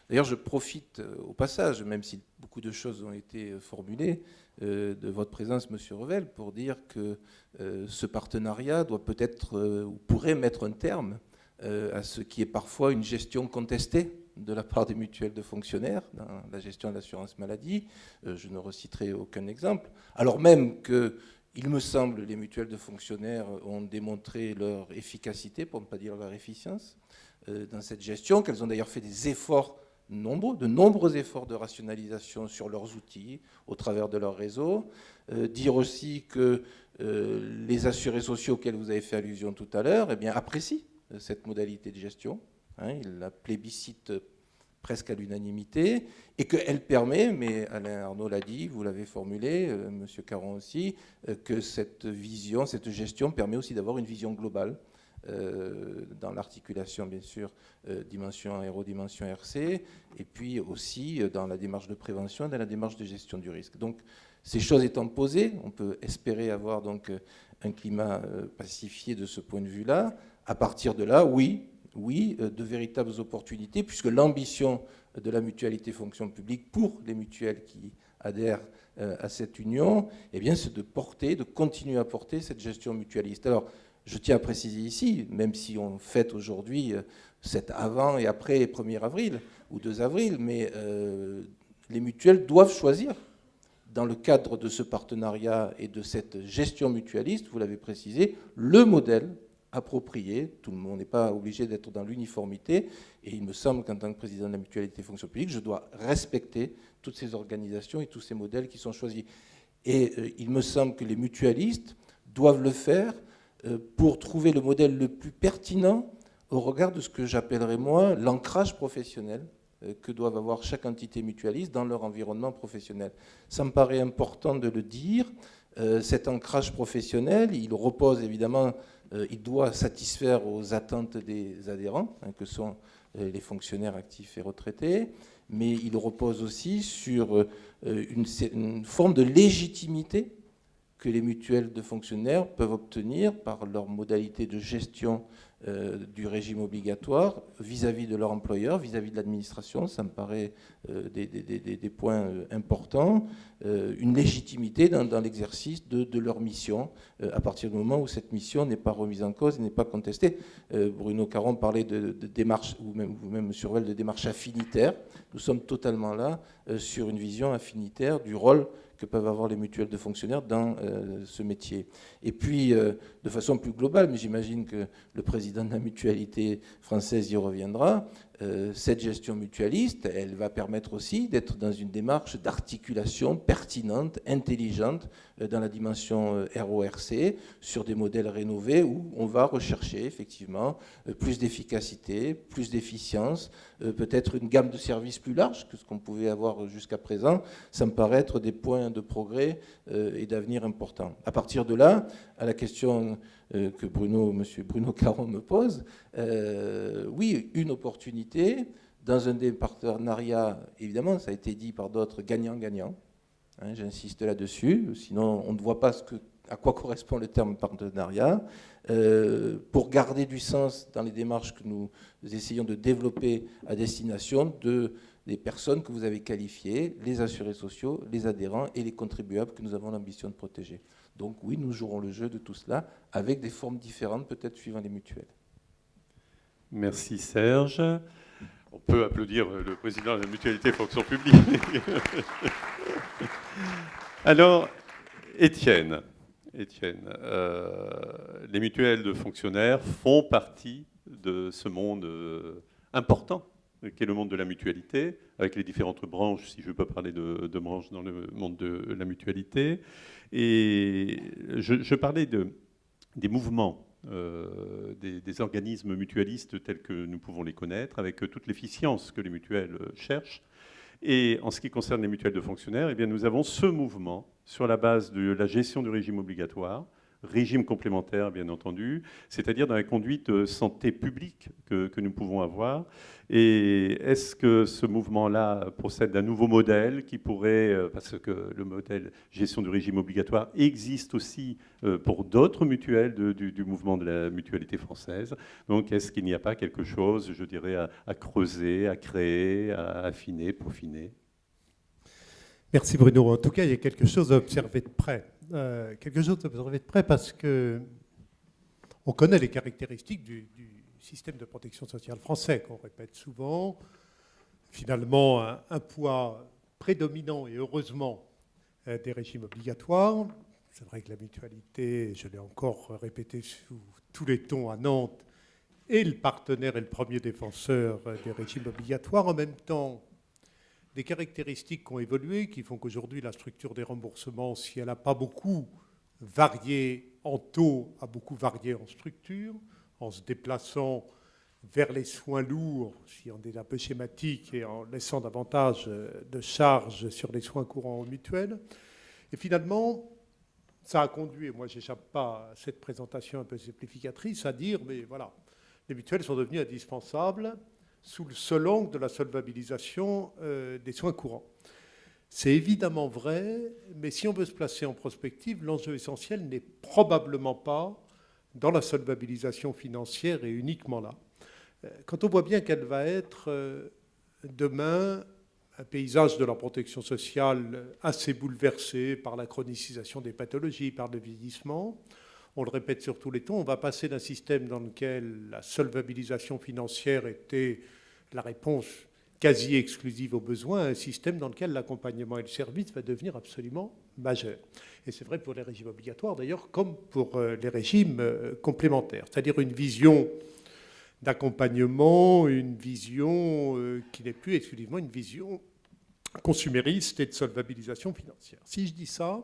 D'ailleurs, je profite au passage, même si beaucoup de choses ont été formulées, de votre présence, Monsieur Revel, pour dire que ce partenariat doit peut-être ou pourrait mettre un terme à ce qui est parfois une gestion contestée de la part des mutuelles de fonctionnaires dans la gestion de l'assurance maladie. Je ne reciterai aucun exemple. Alors même que, il me semble, les mutuelles de fonctionnaires ont démontré leur efficacité, pour ne pas dire leur efficience, dans cette gestion, qu'elles ont d'ailleurs fait des efforts de nombreux efforts de rationalisation sur leurs outils, au travers de leur réseau. Dire aussi que les assurés sociaux auxquels vous avez fait allusion tout à l'heure apprécient cette modalité de gestion. Ils la plébiscitent presque à l'unanimité, et qu'elle permet, mais Alain Arnaud l'a dit, vous l'avez formulé, M. Caron aussi, que cette vision, cette gestion permet aussi d'avoir une vision globale dans l'articulation, bien sûr, dimension aérodimension RC, et puis aussi dans la démarche de prévention et dans la démarche de gestion du risque. Donc, ces choses étant posées, on peut espérer avoir donc un climat pacifié de ce point de vue-là. À partir de là, oui, de véritables opportunités, puisque l'ambition de la mutualité fonction publique pour les mutuelles qui adhèrent à cette union, c'est de continuer à porter cette gestion mutualiste. Alors, je tiens à préciser ici, même si on fête aujourd'hui cet avant et après 1er avril ou 2 avril, mais les mutuelles doivent choisir, dans le cadre de ce partenariat et de cette gestion mutualiste, vous l'avez précisé, le modèle approprié. Tout le monde n'est pas obligé d'être dans l'uniformité, et il me semble qu'en tant que président de la mutualité fonction publique, je dois respecter toutes ces organisations et tous ces modèles qui sont choisis. Et il me semble que les mutualistes doivent le faire pour trouver le modèle le plus pertinent au regard de ce que j'appellerais, moi, l'ancrage professionnel que doivent avoir chaque entité mutualiste dans leur environnement professionnel. Ça me paraît important de le dire. Cet ancrage professionnel, il repose évidemment, il doit satisfaire aux attentes des adhérents, que sont les fonctionnaires actifs et retraités, mais il repose aussi sur une forme de légitimité que les mutuelles de fonctionnaires peuvent obtenir par leur modalité de gestion du régime obligatoire vis-à-vis de leur employeur, vis-à-vis de l'administration. Ça me paraît des points importants. Une légitimité dans l'exercice de leur mission, à partir du moment où cette mission n'est pas remise en cause et n'est pas contestée. Bruno Caron parlait de démarche, ou même vous-même, M. Revel, de démarche affinitaire. Nous sommes totalement là sur une vision affinitaire du rôle que peuvent avoir les mutuelles de fonctionnaires dans ce métier. Et puis, de façon plus globale, mais j'imagine que le président de la mutualité française y reviendra, cette gestion mutualiste, elle va permettre aussi d'être dans une démarche d'articulation pertinente, intelligente, dans la dimension RORC, sur des modèles rénovés où on va rechercher effectivement plus d'efficacité, plus d'efficience, peut-être une gamme de services plus large que ce qu'on pouvait avoir jusqu'à présent. Ça me paraît être des points de progrès et d'avenir importants. À partir de là, à la question que M. Bruno Caron me pose, oui, une opportunité dans un des partenariats, évidemment, ça a été dit par d'autres, gagnant-gagnant. J'insiste là-dessus, sinon on ne voit pas à quoi correspond le terme partenariat. Pour garder du sens dans les démarches que nous essayons de développer à destination des personnes que vous avez qualifiées, les assurés sociaux, les adhérents et les contribuables que nous avons l'ambition de protéger. Donc oui, nous jouerons le jeu de tout cela avec des formes différentes, peut-être suivant les mutuelles. Merci Serge. On peut applaudir le président de la mutualité fonction publique. Alors, Étienne, les mutuelles de fonctionnaires font partie de ce monde important qu'est le monde de la mutualité, avec les différentes branches, si je peux parler de branches dans le monde de la mutualité. Et je parlais des mouvements, des organismes mutualistes tels que nous pouvons les connaître, avec toute l'efficience que les mutuelles cherchent. Et en ce qui concerne les mutuelles de fonctionnaires, eh bien, nous avons ce mouvement sur la base de la gestion du régime obligatoire, régime complémentaire bien entendu, c'est-à-dire dans la conduite de santé publique que nous pouvons avoir. Et est-ce que ce mouvement-là procède d'un nouveau modèle qui pourrait, parce que le modèle gestion du régime obligatoire existe aussi pour d'autres mutuelles du mouvement de la mutualité française. Donc est-ce qu'il n'y a pas quelque chose, je dirais, à creuser, à créer, à affiner, peaufiner ? Merci Bruno. En tout cas, il y a quelque chose à observer de près. Parce que on connaît les caractéristiques du système de protection sociale français, qu'on répète souvent. Finalement, un poids prédominant, et heureusement, des régimes obligatoires. C'est vrai que la mutualité, je l'ai encore répété sous tous les tons à Nantes, est le partenaire et le premier défenseur des régimes obligatoires. En même temps, des caractéristiques qui ont évolué, qui font qu'aujourd'hui, la structure des remboursements, si elle n'a pas beaucoup varié en taux, a beaucoup varié en structure, en se déplaçant vers les soins lourds, si on est un peu schématique, et en laissant davantage de charges sur les soins courants mutuels. Et finalement, ça a conduit, et moi je n'échappe pas à cette présentation un peu simplificatrice, à dire, mais voilà, les mutuelles sont devenues indispensables sous le seul angle de la solvabilisation des soins courants. C'est évidemment vrai, mais si on veut se placer en prospective, l'enjeu essentiel n'est probablement pas dans la solvabilisation financière et uniquement là. Quand on voit bien qu'elle va être demain un paysage de la protection sociale assez bouleversé par la chronicisation des pathologies, par le vieillissement, on le répète sur tous les tons, on va passer d'un système dans lequel la solvabilisation financière était la réponse quasi exclusive aux besoins, à un système dans lequel l'accompagnement et le service va devenir absolument majeur. Et c'est vrai pour les régimes obligatoires d'ailleurs, comme pour les régimes complémentaires. C'est-à-dire une vision d'accompagnement, une vision qui n'est plus exclusivement une vision consumériste et de solvabilisation financière. Si je dis ça,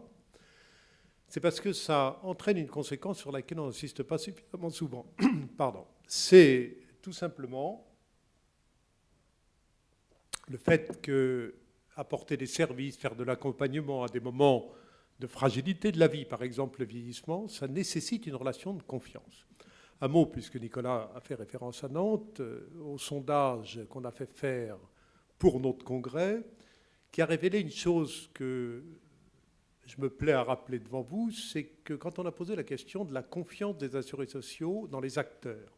c'est parce que ça entraîne une conséquence sur laquelle on n'insiste pas suffisamment souvent. Pardon. C'est tout simplement le fait que apporter des services, faire de l'accompagnement à des moments de fragilité de la vie, par exemple le vieillissement, ça nécessite une relation de confiance. Un mot, puisque Nicolas a fait référence à Nantes, au sondage qu'on a fait faire pour notre congrès, qui a révélé une chose que je me plais à rappeler devant vous, c'est que quand on a posé la question de la confiance des assurés sociaux dans les acteurs,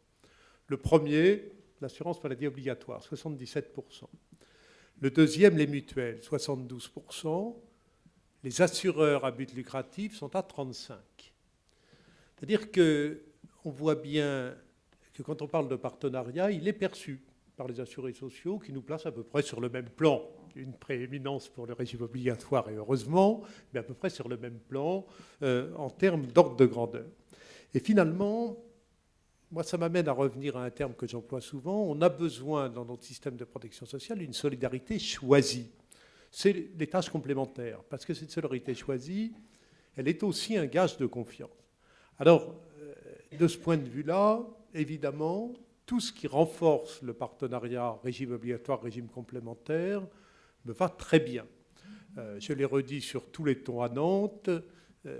le premier, l'assurance maladie obligatoire, 77%. Le deuxième, les mutuelles, 72%. Les assureurs à but lucratif sont à 35%. C'est-à-dire qu'on voit bien que quand on parle de partenariat, il est perçu par les assurés sociaux qui nous placent à peu près sur le même plan. Une prééminence pour le régime obligatoire, et heureusement, mais à peu près sur le même plan en termes d'ordre de grandeur. Et finalement, moi, ça m'amène à revenir à un terme que j'emploie souvent. On a besoin, dans notre système de protection sociale, d'une solidarité choisie. C'est les tâches complémentaires, parce que cette solidarité choisie, elle est aussi un gage de confiance. Alors, de ce point de vue-là, évidemment, tout ce qui renforce le partenariat régime obligatoire, régime complémentaire, me va très bien. Je l'ai redit sur tous les tons à Nantes.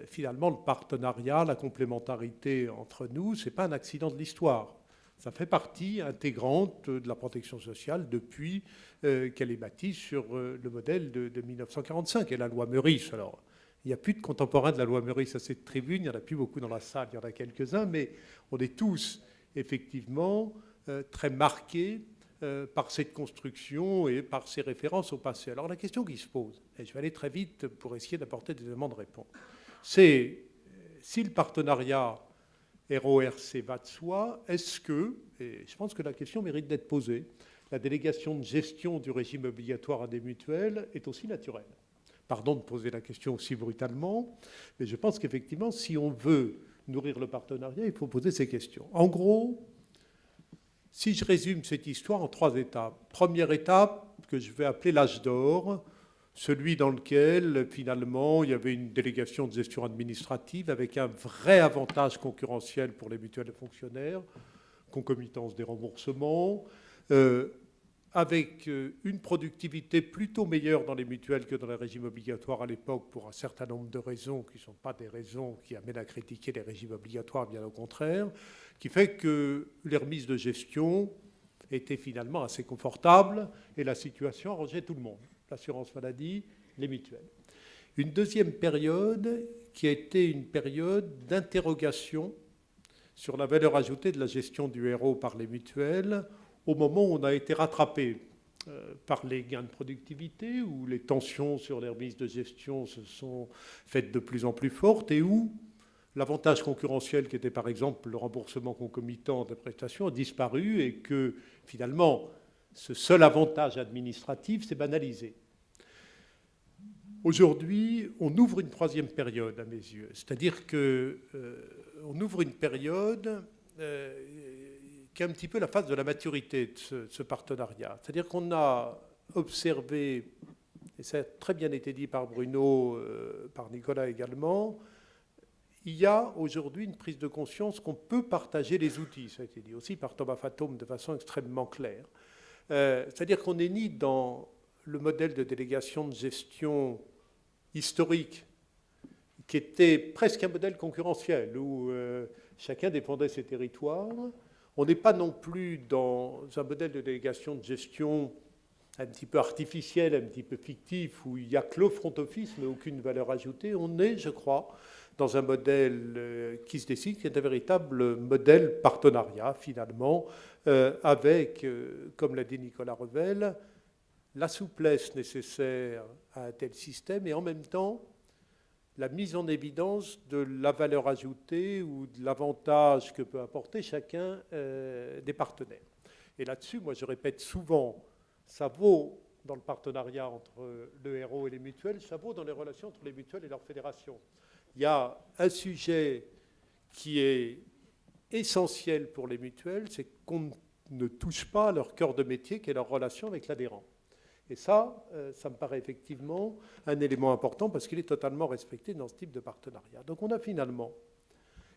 Finalement, le partenariat, la complémentarité entre nous, ce n'est pas un accident de l'histoire. Ça fait partie intégrante de la protection sociale depuis qu'elle est bâtie sur le modèle de 1945 et la loi Meurice. Alors, il n'y a plus de contemporains de la loi Meurice à cette tribune, il n'y en a plus beaucoup dans la salle, il y en a quelques-uns, mais on est tous effectivement très marqués par cette construction et par ces références au passé. Alors la question qui se pose, et je vais aller très vite pour essayer d'apporter des éléments de réponse, c'est si le partenariat RORC va de soi, est-ce que, et je pense que la question mérite d'être posée, la délégation de gestion du régime obligatoire à des mutuelles est aussi naturelle. Pardon de poser la question aussi brutalement, mais je pense qu'effectivement, si on veut nourrir le partenariat, il faut poser ces questions. En gros, Si je résume cette histoire en 3 étapes. Première étape, que je vais appeler l'âge d'or, celui dans lequel, finalement, il y avait une délégation de gestion administrative avec un vrai avantage concurrentiel pour les mutuelles de fonctionnaires, concomitance des remboursements, avec une productivité plutôt meilleure dans les mutuelles que dans les régimes obligatoires à l'époque, pour un certain nombre de raisons qui ne sont pas des raisons qui amènent à critiquer les régimes obligatoires, bien au contraire, qui fait que les remises de gestion étaient finalement assez confortables et la situation arrangeait tout le monde, l'assurance maladie, les mutuelles. Une deuxième période qui a été une période d'interrogation sur la valeur ajoutée de la gestion du RO par les mutuelles, au moment où on a été rattrapé par les gains de productivité, où les tensions sur les remises de gestion se sont faites de plus en plus fortes et où l'avantage concurrentiel qui était par exemple le remboursement concomitant des prestations a disparu et que finalement ce seul avantage administratif s'est banalisé. Aujourd'hui, on ouvre une troisième période à mes yeux, c'est-à-dire qu'on ouvre une période qui est un petit peu la phase de la maturité de ce partenariat. C'est-à-dire qu'on a observé, et ça a très bien été dit par Bruno, par Nicolas également, il y a aujourd'hui une prise de conscience qu'on peut partager les outils. Ça a été dit aussi par Thomas Fatome de façon extrêmement claire. C'est-à-dire qu'on n'est ni dans le modèle de délégation de gestion historique, qui était presque un modèle concurrentiel, où chacun défendait ses territoires. On n'est pas non plus dans un modèle de délégation de gestion un petit peu artificiel, un petit peu fictif, où il n'y a que le front office, mais aucune valeur ajoutée. On est, je crois, dans un modèle qui se décide, qui est un véritable modèle partenariat, finalement, avec, comme l'a dit Nicolas Revel, la souplesse nécessaire à un tel système et en même temps la mise en évidence de la valeur ajoutée ou de l'avantage que peut apporter chacun des partenaires. Et là-dessus, moi je répète souvent, ça vaut dans le partenariat entre le RO et les mutuelles, ça vaut dans les relations entre les mutuelles et leurs fédérations. Il y a un sujet qui est essentiel pour les mutuelles, c'est qu'on ne touche pas à leur cœur de métier, qui est leur relation avec l'adhérent. Et ça me paraît effectivement un élément important parce qu'il est totalement respecté dans ce type de partenariat. Donc on a finalement,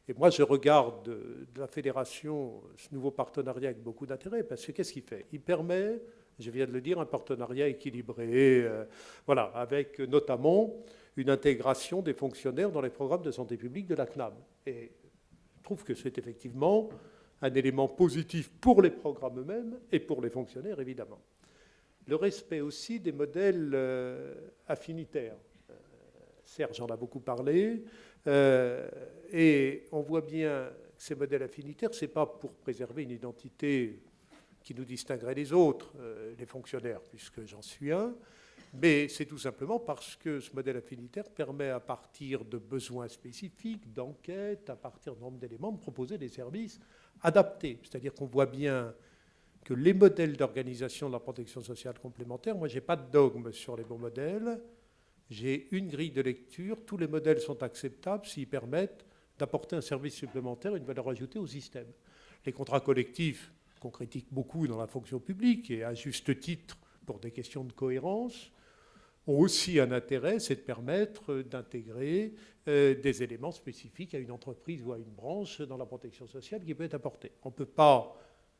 et moi je regarde de la fédération ce nouveau partenariat avec beaucoup d'intérêt, parce que qu'est-ce qu'il fait? Il permet, je viens de le dire, un partenariat équilibré, voilà, avec notamment une intégration des fonctionnaires dans les programmes de santé publique de la CNAM. Et je trouve que c'est effectivement un élément positif pour les programmes eux-mêmes et pour les fonctionnaires, évidemment. Le respect aussi des modèles affinitaires. Serge en a beaucoup parlé, et on voit bien que ces modèles affinitaires, ce n'est pas pour préserver une identité qui nous distinguerait des autres, les fonctionnaires, puisque j'en suis un, mais c'est tout simplement parce que ce modèle affinitaire permet, à partir de besoins spécifiques, d'enquêtes, à partir d'un nombre d'éléments, de proposer des services adaptés. C'est-à-dire qu'on voit bien que les modèles d'organisation de la protection sociale complémentaire, moi, je n'ai pas de dogme sur les bons modèles, j'ai une grille de lecture, tous les modèles sont acceptables s'ils permettent d'apporter un service supplémentaire, une valeur ajoutée au système. Les contrats collectifs, qu'on critique beaucoup dans la fonction publique, et à juste titre pour des questions de cohérence, ont aussi un intérêt, c'est de permettre d'intégrer des éléments spécifiques à une entreprise ou à une branche dans la protection sociale qui peut être apportée. On ne peut pas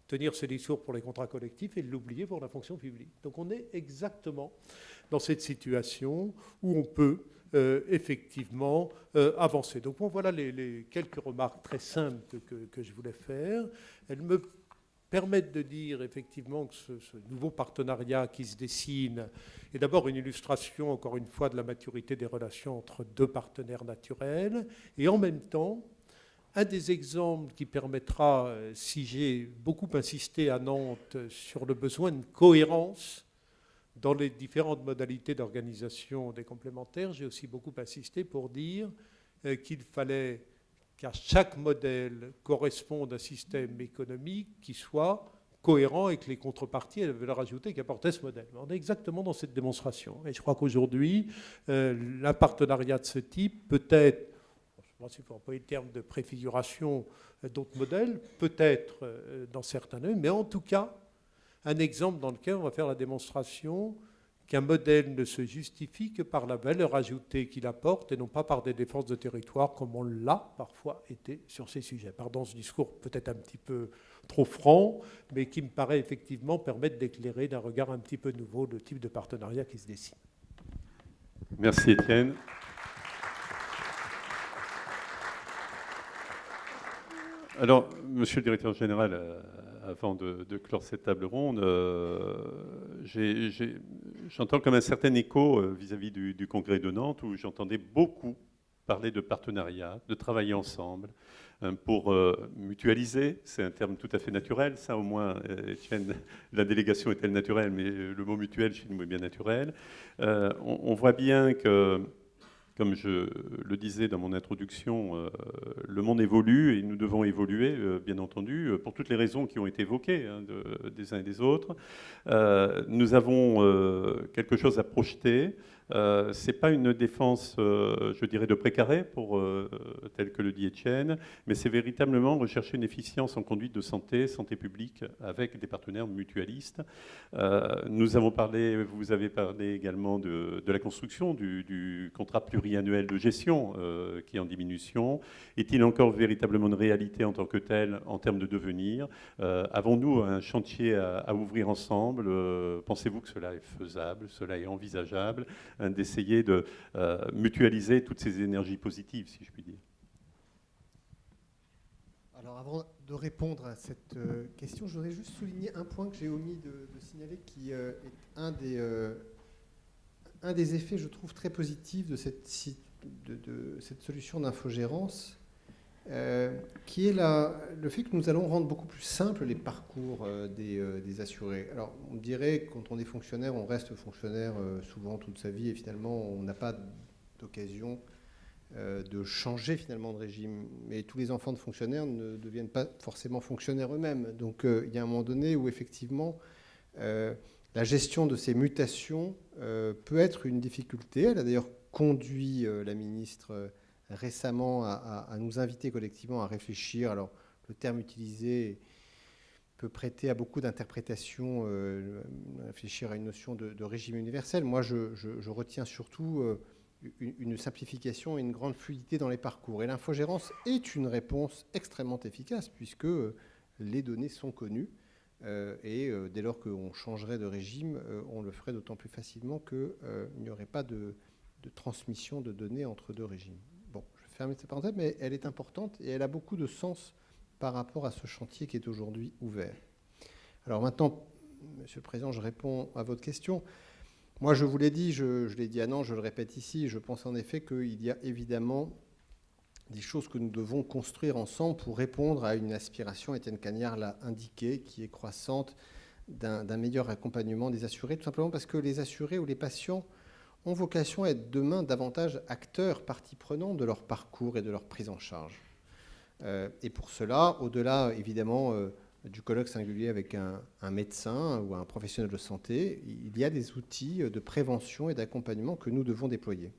tenir ce discours pour les contrats collectifs et l'oublier pour la fonction publique. Donc on est exactement dans cette situation où on peut effectivement avancer. Donc bon, voilà les quelques remarques très simples que je voulais faire. Elles me permettent de dire effectivement que ce nouveau partenariat qui se dessine est d'abord une illustration, encore une fois, de la maturité des relations entre deux partenaires naturels, et en même temps, un des exemples qui permettra, si j'ai beaucoup insisté à Nantes sur le besoin de cohérence dans les différentes modalités d'organisation des complémentaires, j'ai aussi beaucoup insisté pour dire qu'il fallait qu'à chaque modèle corresponde un système économique qui soit cohérent avec les contreparties et la valeur ajoutée qu'apportait ce modèle. On est exactement dans cette démonstration. Et je crois qu'aujourd'hui, un partenariat de ce type peut être, bon, s'il faut employer le terme de préfiguration d'autres modèles, peut-être dans certains domaines, mais en tout cas, un exemple dans lequel on va faire la démonstration qu'un modèle ne se justifie que par la valeur ajoutée qu'il apporte et non pas par des défenses de territoire comme on l'a parfois été sur ces sujets. Pardon, ce discours peut-être un petit peu trop franc, mais qui me paraît effectivement permettre d'éclairer d'un regard un petit peu nouveau le type de partenariat qui se dessine. Merci Étienne. Alors, monsieur le directeur général, avant de clore cette table ronde, j'entends comme un certain écho vis-à-vis du congrès de Nantes où j'entendais beaucoup parler de partenariat, de travailler ensemble pour mutualiser. C'est un terme tout à fait naturel. Ça, au moins, Étienne, la délégation est-elle naturelle, mais le mot mutuel chez nous est bien naturel. On voit bien que, comme je le disais dans mon introduction, le monde évolue et nous devons évoluer, bien entendu, pour toutes les raisons qui ont été évoquées des uns et des autres. Nous avons quelque chose à projeter. Ce n'est pas une défense, je dirais, de précaré, tel que le dit Étienne, mais c'est véritablement rechercher une efficience en conduite de santé, santé publique, avec des partenaires mutualistes. Nous avons parlé, vous avez parlé également de la construction du contrat pluriannuel de gestion qui est en diminution. Est-il encore véritablement une réalité en tant que tel, en termes de devenir? Avons-nous un chantier à ouvrir ensemble? Pensez-vous que cela est faisable, cela est envisageable, d'essayer de mutualiser toutes ces énergies positives, si je puis dire? Alors avant de répondre à cette question, je voudrais juste souligner un point que j'ai omis de signaler, qui est un des effets, je trouve, très positifs de cette solution d'infogérance, qui est le fait que nous allons rendre beaucoup plus simples les parcours des assurés. Alors, on dirait que quand on est fonctionnaire, on reste fonctionnaire souvent toute sa vie et finalement, on n'a pas d'occasion de changer finalement de régime. Mais tous les enfants de fonctionnaires ne deviennent pas forcément fonctionnaires eux-mêmes. Donc, il y a un moment donné où effectivement, la gestion de ces mutations peut être une difficulté. Elle a d'ailleurs conduit la ministre récemment à nous inviter collectivement à réfléchir. Alors, le terme utilisé peut prêter à beaucoup d'interprétations, réfléchir à une notion de régime universel. Moi, je retiens surtout une simplification et une grande fluidité dans les parcours. Et l'infogérance est une réponse extrêmement efficace puisque les données sont connues et dès lors qu'on changerait de régime, on le ferait d'autant plus facilement qu'il n'y aurait pas de transmission de données entre deux régimes. Bon, je vais fermer cette parenthèse, mais elle est importante et elle a beaucoup de sens par rapport à ce chantier qui est aujourd'hui ouvert. Alors maintenant, Monsieur le Président, je réponds à votre question. Moi, je vous l'ai dit, je l'ai dit à Nantes, je le répète ici, je pense en effet qu'il y a évidemment des choses que nous devons construire ensemble pour répondre à une aspiration, Étienne Cagnard l'a indiqué, qui est croissante, d'un meilleur accompagnement des assurés, tout simplement parce que les assurés ou les patients ont vocation à être demain davantage acteurs, partie prenante de leur parcours et de leur prise en charge. Et pour cela, au-delà évidemment du colloque singulier avec un médecin ou un professionnel de santé, il y a des outils de prévention et d'accompagnement que nous devons déployer.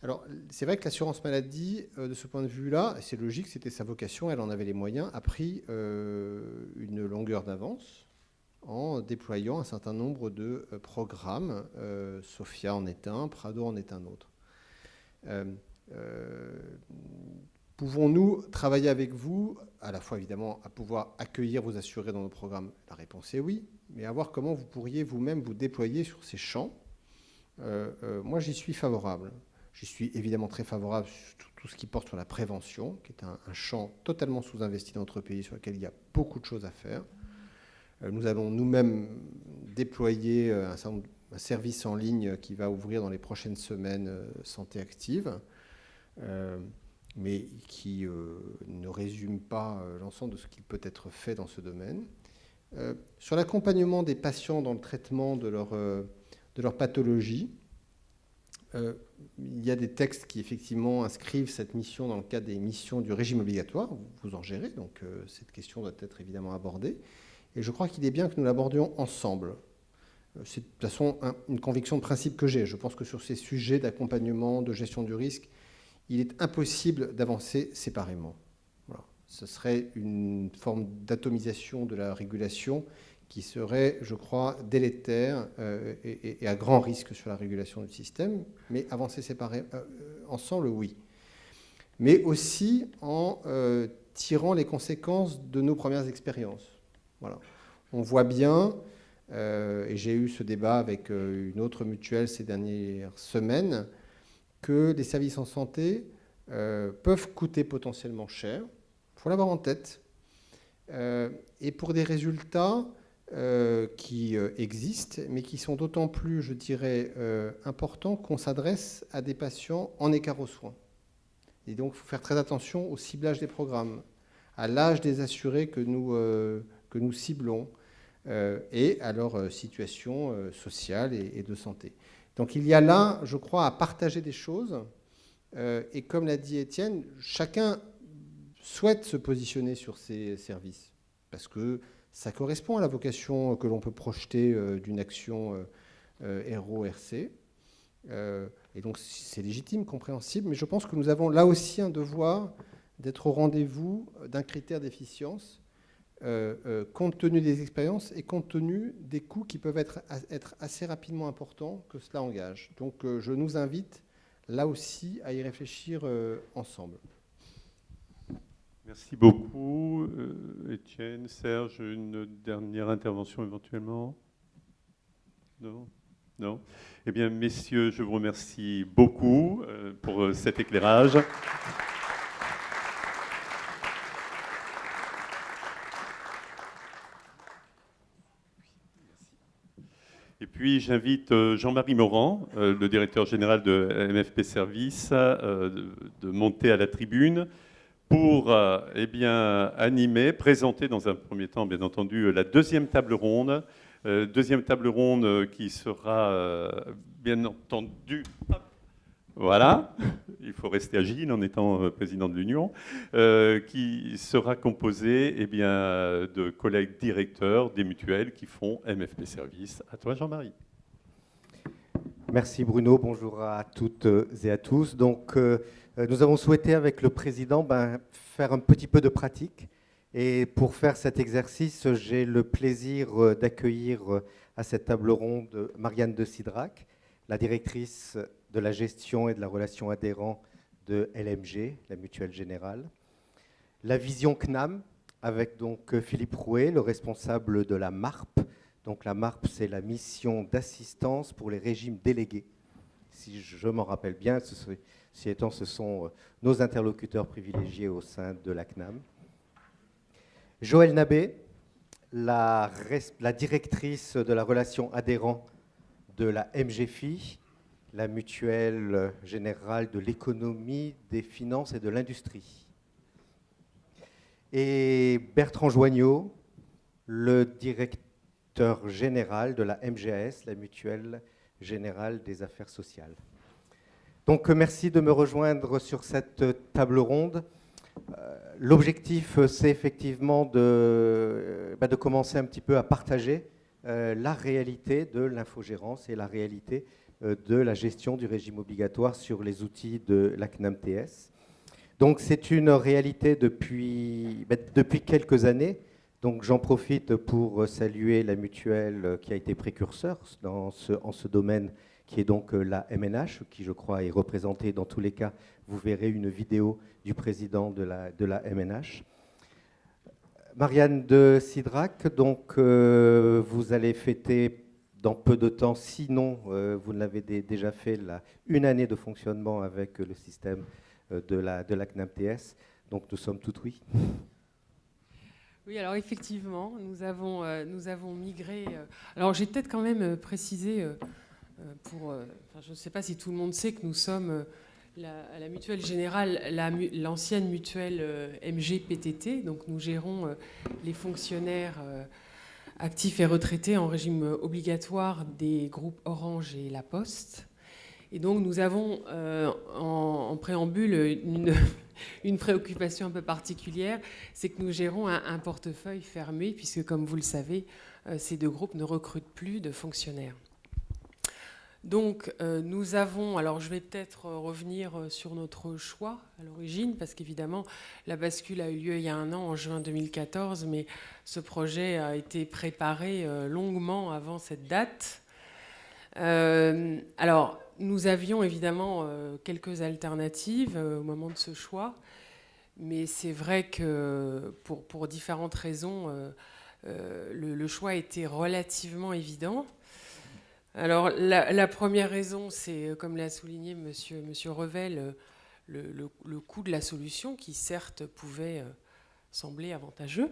Alors, c'est vrai que l'assurance maladie, de ce point de vue-là, c'est logique, c'était sa vocation, elle en avait les moyens, a pris une longueur d'avance en déployant un certain nombre de programmes. Sophia en est un, Prado en est un autre. Pouvons-nous travailler avec vous, à la fois évidemment à pouvoir accueillir vos assurés dans nos programmes? La réponse est oui, mais à voir comment vous pourriez vous-même vous déployer sur ces champs. Moi, j'y suis favorable. J'y suis évidemment très favorable sur tout ce qui porte sur la prévention, qui est un champ totalement sous-investi dans notre pays, sur lequel il y a beaucoup de choses à faire. Nous allons nous-mêmes déployer un service en ligne qui va ouvrir dans les prochaines semaines, Santé Active, mais qui ne résume pas l'ensemble de ce qui peut être fait dans ce domaine. Sur l'accompagnement des patients dans le traitement de leur pathologie, il y a des textes qui effectivement inscrivent cette mission dans le cadre des missions du régime obligatoire. Vous en gérez, donc cette question doit être évidemment abordée. Et je crois qu'il est bien que nous l'abordions ensemble. C'est de toute façon une conviction de principe que j'ai. Je pense que sur ces sujets d'accompagnement, de gestion du risque, il est impossible d'avancer séparément. Voilà. Ce serait une forme d'atomisation de la régulation qui serait, je crois, délétère et à grand risque sur la régulation du système, mais avancer ensemble, oui. Mais aussi en tirant les conséquences de nos premières expériences. Voilà. On voit bien, et j'ai eu ce débat avec une autre mutuelle ces dernières semaines, que les services en santé peuvent coûter potentiellement cher. Il faut l'avoir en tête. Et pour des résultats qui existent, mais qui sont d'autant plus, je dirais, importants qu'on s'adresse à des patients en écart aux soins. Et donc, il faut faire très attention au ciblage des programmes, à l'âge des assurés que nous ciblons et à leur situation sociale et de santé. Donc, il y a là, je crois, à partager des choses. Et comme l'a dit Étienne, chacun souhaite se positionner sur ces services parce que ça correspond à la vocation que l'on peut projeter d'une action RO-RC. Et donc c'est légitime, compréhensible, mais je pense que nous avons là aussi un devoir d'être au rendez-vous d'un critère d'efficience compte tenu des expériences et compte tenu des coûts qui peuvent être assez rapidement importants que cela engage. Donc je nous invite là aussi à y réfléchir ensemble. Merci beaucoup. Étienne, Serge, une dernière intervention éventuellement? Non? Non? Eh bien, messieurs, je vous remercie beaucoup pour cet éclairage. Et puis, j'invite Jean-Marie Morand, le directeur général de MFP Services, de monter à la tribune pour animer, présenter dans un premier temps, bien entendu, la deuxième table ronde. Deuxième table ronde qui sera, bien entendu, voilà, il faut rester agile en étant président de l'Union, qui sera composée de collègues directeurs des mutuelles qui font MFP Services. À toi, Jean-Marie. Merci Bruno, bonjour à toutes et à tous. Donc, nous avons souhaité avec le président faire un petit peu de pratique. Et pour faire cet exercice, j'ai le plaisir d'accueillir à cette table ronde Marianne de Cidrac, la directrice de la gestion et de la relation adhérent de LMG, la Mutuelle Générale. La vision CNAM, avec donc Philippe Rouet, le responsable de la MARP. Donc la MARP, c'est la mission d'assistance pour les régimes délégués. Si je m'en rappelle bien, ce sont nos interlocuteurs privilégiés au sein de la CNAM. Joëlle Nabé, la directrice de la relation adhérent de la MGFI, la Mutuelle Générale de l'économie, des finances et de l'industrie. Et Bertrand Joignot, le directeur général de la MGAS, la Mutuelle Générale des Affaires Sociales. Donc merci de me rejoindre sur cette table ronde. L'objectif, c'est effectivement de commencer un petit peu à partager la réalité de l'infogérance et la réalité de la gestion du régime obligatoire sur les outils de la CNAM-TS. Donc c'est une réalité depuis quelques années. Donc j'en profite pour saluer la mutuelle qui a été précurseur en ce domaine, qui est donc la MNH, qui je crois est représentée dans tous les cas. Vous verrez une vidéo du président de la MNH. Marianne de Cidrac, donc vous allez fêter dans peu de temps, sinon vous l'avez déjà fait, une année de fonctionnement avec le système de la CNAM-TS. Donc nous sommes tout oui. Oui, alors effectivement, nous avons migré. Alors j'ai peut-être quand même précisé, je ne sais pas si tout le monde sait que nous sommes la Mutuelle Générale, l'ancienne mutuelle MG-PTT. Donc nous gérons les fonctionnaires actifs et retraités en régime obligatoire des groupes Orange et La Poste. Et donc nous avons en préambule une préoccupation un peu particulière, c'est que nous gérons un portefeuille fermé, puisque comme vous le savez, ces deux groupes ne recrutent plus de fonctionnaires. Donc nous avons, alors je vais peut-être revenir sur notre choix à l'origine, parce qu'évidemment la bascule a eu lieu il y a 1 an, en juin 2014, mais ce projet a été préparé longuement avant cette date. Alors nous avions évidemment quelques alternatives au moment de ce choix, mais c'est vrai que pour différentes raisons, le choix était relativement évident. Alors, la première raison, c'est, comme l'a souligné Monsieur Revel, le coût de la solution, qui certes pouvait sembler avantageux.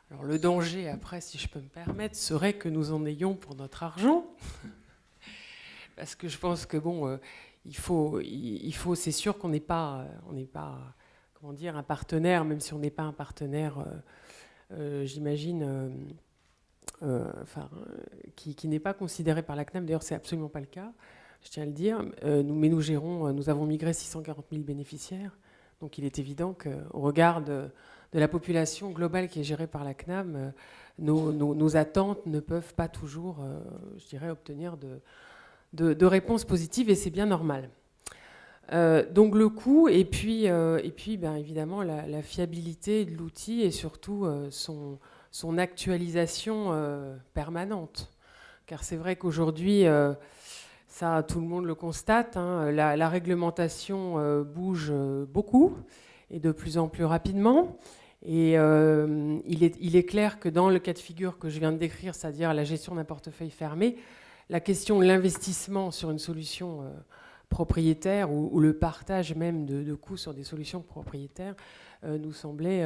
Alors, le danger, après, si je peux me permettre, serait que nous en ayons pour notre argent. Parce que je pense que, bon, il faut c'est sûr qu'on n'est pas, comment dire, un partenaire, même si on n'est pas un partenaire, j'imagine... qui n'est pas considéré par la CNAM. D'ailleurs, c'est absolument pas le cas, je tiens à le dire. Mais nous avons migré 640 000 bénéficiaires. Donc il est évident qu'au regard de la population globale qui est gérée par la CNAM, nos attentes ne peuvent pas toujours, je dirais, obtenir de réponses positives, et c'est bien normal. Donc le coût, et puis bien évidemment la fiabilité de l'outil, et surtout son actualisation permanente. Car c'est vrai qu'aujourd'hui, ça tout le monde le constate, hein, la réglementation bouge beaucoup et de plus en plus rapidement. Et il est clair que dans le cas de figure que je viens de décrire, c'est-à-dire la gestion d'un portefeuille fermé, la question de l'investissement sur une solution propriétaire ou le partage même de coûts sur des solutions propriétaires nous semblait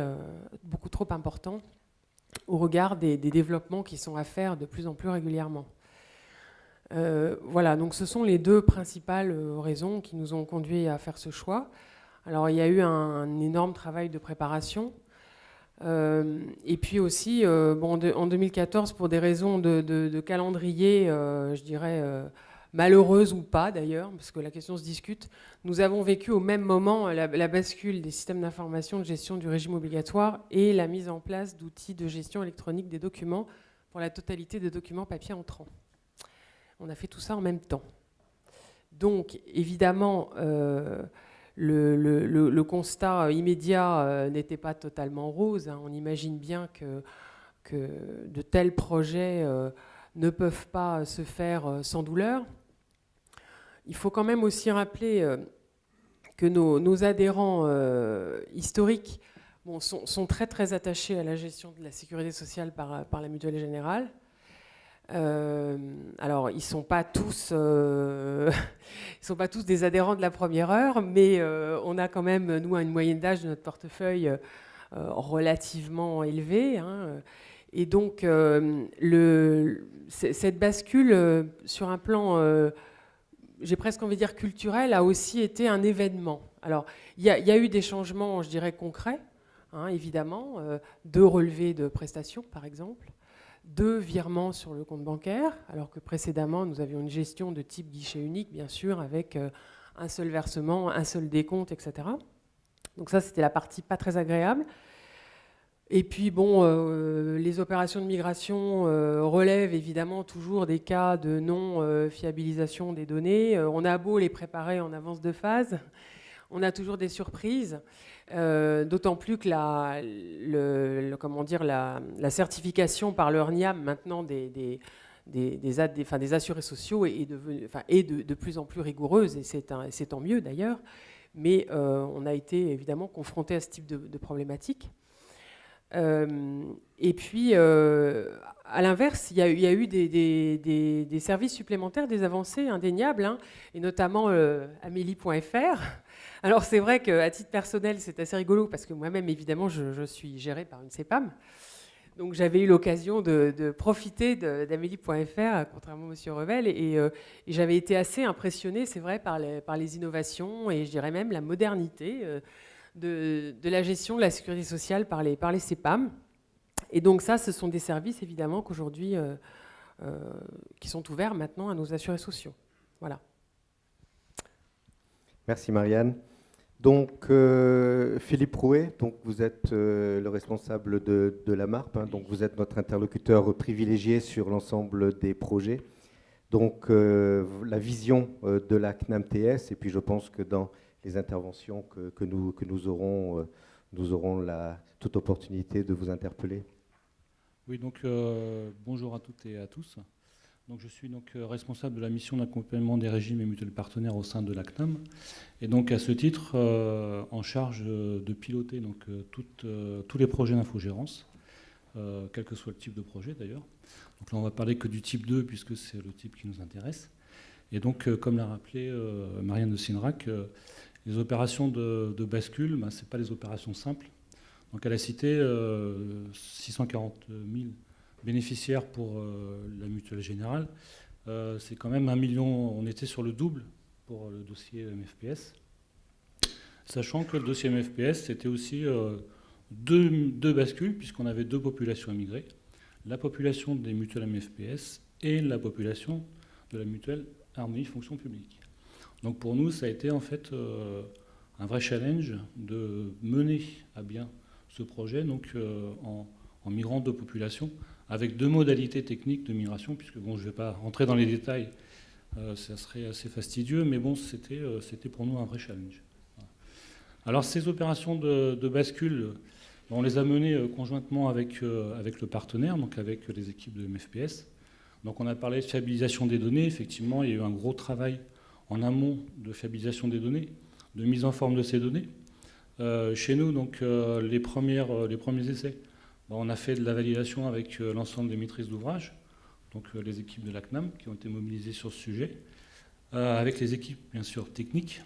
beaucoup trop important au regard des développements qui sont à faire de plus en plus régulièrement. Voilà, donc ce sont les 2 principales raisons qui nous ont conduits à faire ce choix. Alors il y a eu un énorme travail de préparation, et puis aussi, en 2014, pour des raisons de calendrier, je dirais malheureuses ou pas d'ailleurs, parce que la question se discute, nous avons vécu au même moment la bascule des systèmes d'information de gestion du régime obligatoire et la mise en place d'outils de gestion électronique des documents pour la totalité des documents papier entrants. On a fait tout ça en même temps. Donc, évidemment, le constat immédiat n'était pas totalement rose, hein. On imagine bien que de tels projets ne peuvent pas se faire sans douleur. Il faut quand même aussi rappeler que nos adhérents historiques sont très très attachés à la gestion de la sécurité sociale par la Mutuelle Générale. Alors, ils ne sont pas tous des adhérents de la première heure, mais on a quand même, nous, une moyenne d'âge de notre portefeuille relativement élevée, hein. Et donc, cette bascule sur un plan, j'ai presque envie de dire culturel, a aussi été un événement. Alors, il y a eu des changements, je dirais, concrets, hein, évidemment, 2 relevés de prestations, par exemple, 2 virements sur le compte bancaire, alors que précédemment, nous avions une gestion de type guichet unique, bien sûr, avec un seul versement, un seul décompte, etc. Donc ça, c'était la partie pas très agréable. Et puis, les opérations de migration relèvent évidemment toujours des cas de non-fiabilisation des données. On a beau les préparer en avance de phase, on a toujours des surprises, d'autant plus que la certification par l'ERNIAM maintenant des assurés sociaux est de plus en plus rigoureuse, et c'est tant mieux d'ailleurs, mais on a été évidemment confronté à ce type de problématique. Et puis, à l'inverse, il y a eu des services supplémentaires, des avancées indéniables, hein, et notamment Amélie.fr. Alors, c'est vrai qu'à titre personnel, c'est assez rigolo, parce que moi-même, évidemment, je suis gérée par une CEPAM. Donc, j'avais eu l'occasion de profiter d'Amélie.fr, contrairement à M. Revel, et j'avais été assez impressionnée, c'est vrai, par les innovations, et je dirais même la modernité de la gestion de la sécurité sociale par les CEPAM. Et donc ça, ce sont des services, évidemment, qu'aujourd'hui, qui sont ouverts maintenant à nos assurés sociaux. Voilà. Merci Marianne. Donc Philippe Rouet, donc vous êtes le responsable de la MARP, hein, donc vous êtes notre interlocuteur privilégié sur l'ensemble des projets. donc la vision de la CNAM-TS, et puis je pense que dans les interventions que nous aurons toute opportunité de vous interpeller. Oui, donc bonjour à toutes et à tous. Donc, je suis donc responsable de la mission d'accompagnement des régimes et mutuelles partenaires au sein de la CNAM. Et donc à ce titre, en charge de piloter donc, tous les projets d'infogérance, quel que soit le type de projet d'ailleurs. Donc là, on va parler que du type 2 puisque c'est le type qui nous intéresse. Et donc, comme l'a rappelé Marianne de Sinrac, les opérations de bascule, ben, ce n'est pas des opérations simples. Donc elle a cité 640 000 bénéficiaires pour la mutuelle générale. C'est quand même 1 million, on était sur le double pour le dossier MFPS. Sachant que le dossier MFPS, c'était aussi deux bascules, puisqu'on avait 2 populations à migrer. La population des mutuelles MFPS et la population de la mutuelle Harmonie Fonction Publique. Donc pour nous, ça a été en fait un vrai challenge de mener à bien ce projet donc, en migrant 2 populations, avec 2 modalités techniques de migration, puisque bon, je ne vais pas rentrer dans les détails, ça serait assez fastidieux, mais bon, c'était pour nous un vrai challenge. Alors ces opérations de bascule, on les a menées conjointement avec le partenaire, donc avec les équipes de MFPS. Donc on a parlé de fiabilisation des données, effectivement, il y a eu un gros travail en amont de fiabilisation des données, de mise en forme de ces données. Chez nous, donc, les premiers essais, on a fait de la validation avec l'ensemble des maîtrises d'ouvrage, donc les équipes de la CNAM qui ont été mobilisées sur ce sujet, avec les équipes, bien sûr, techniques.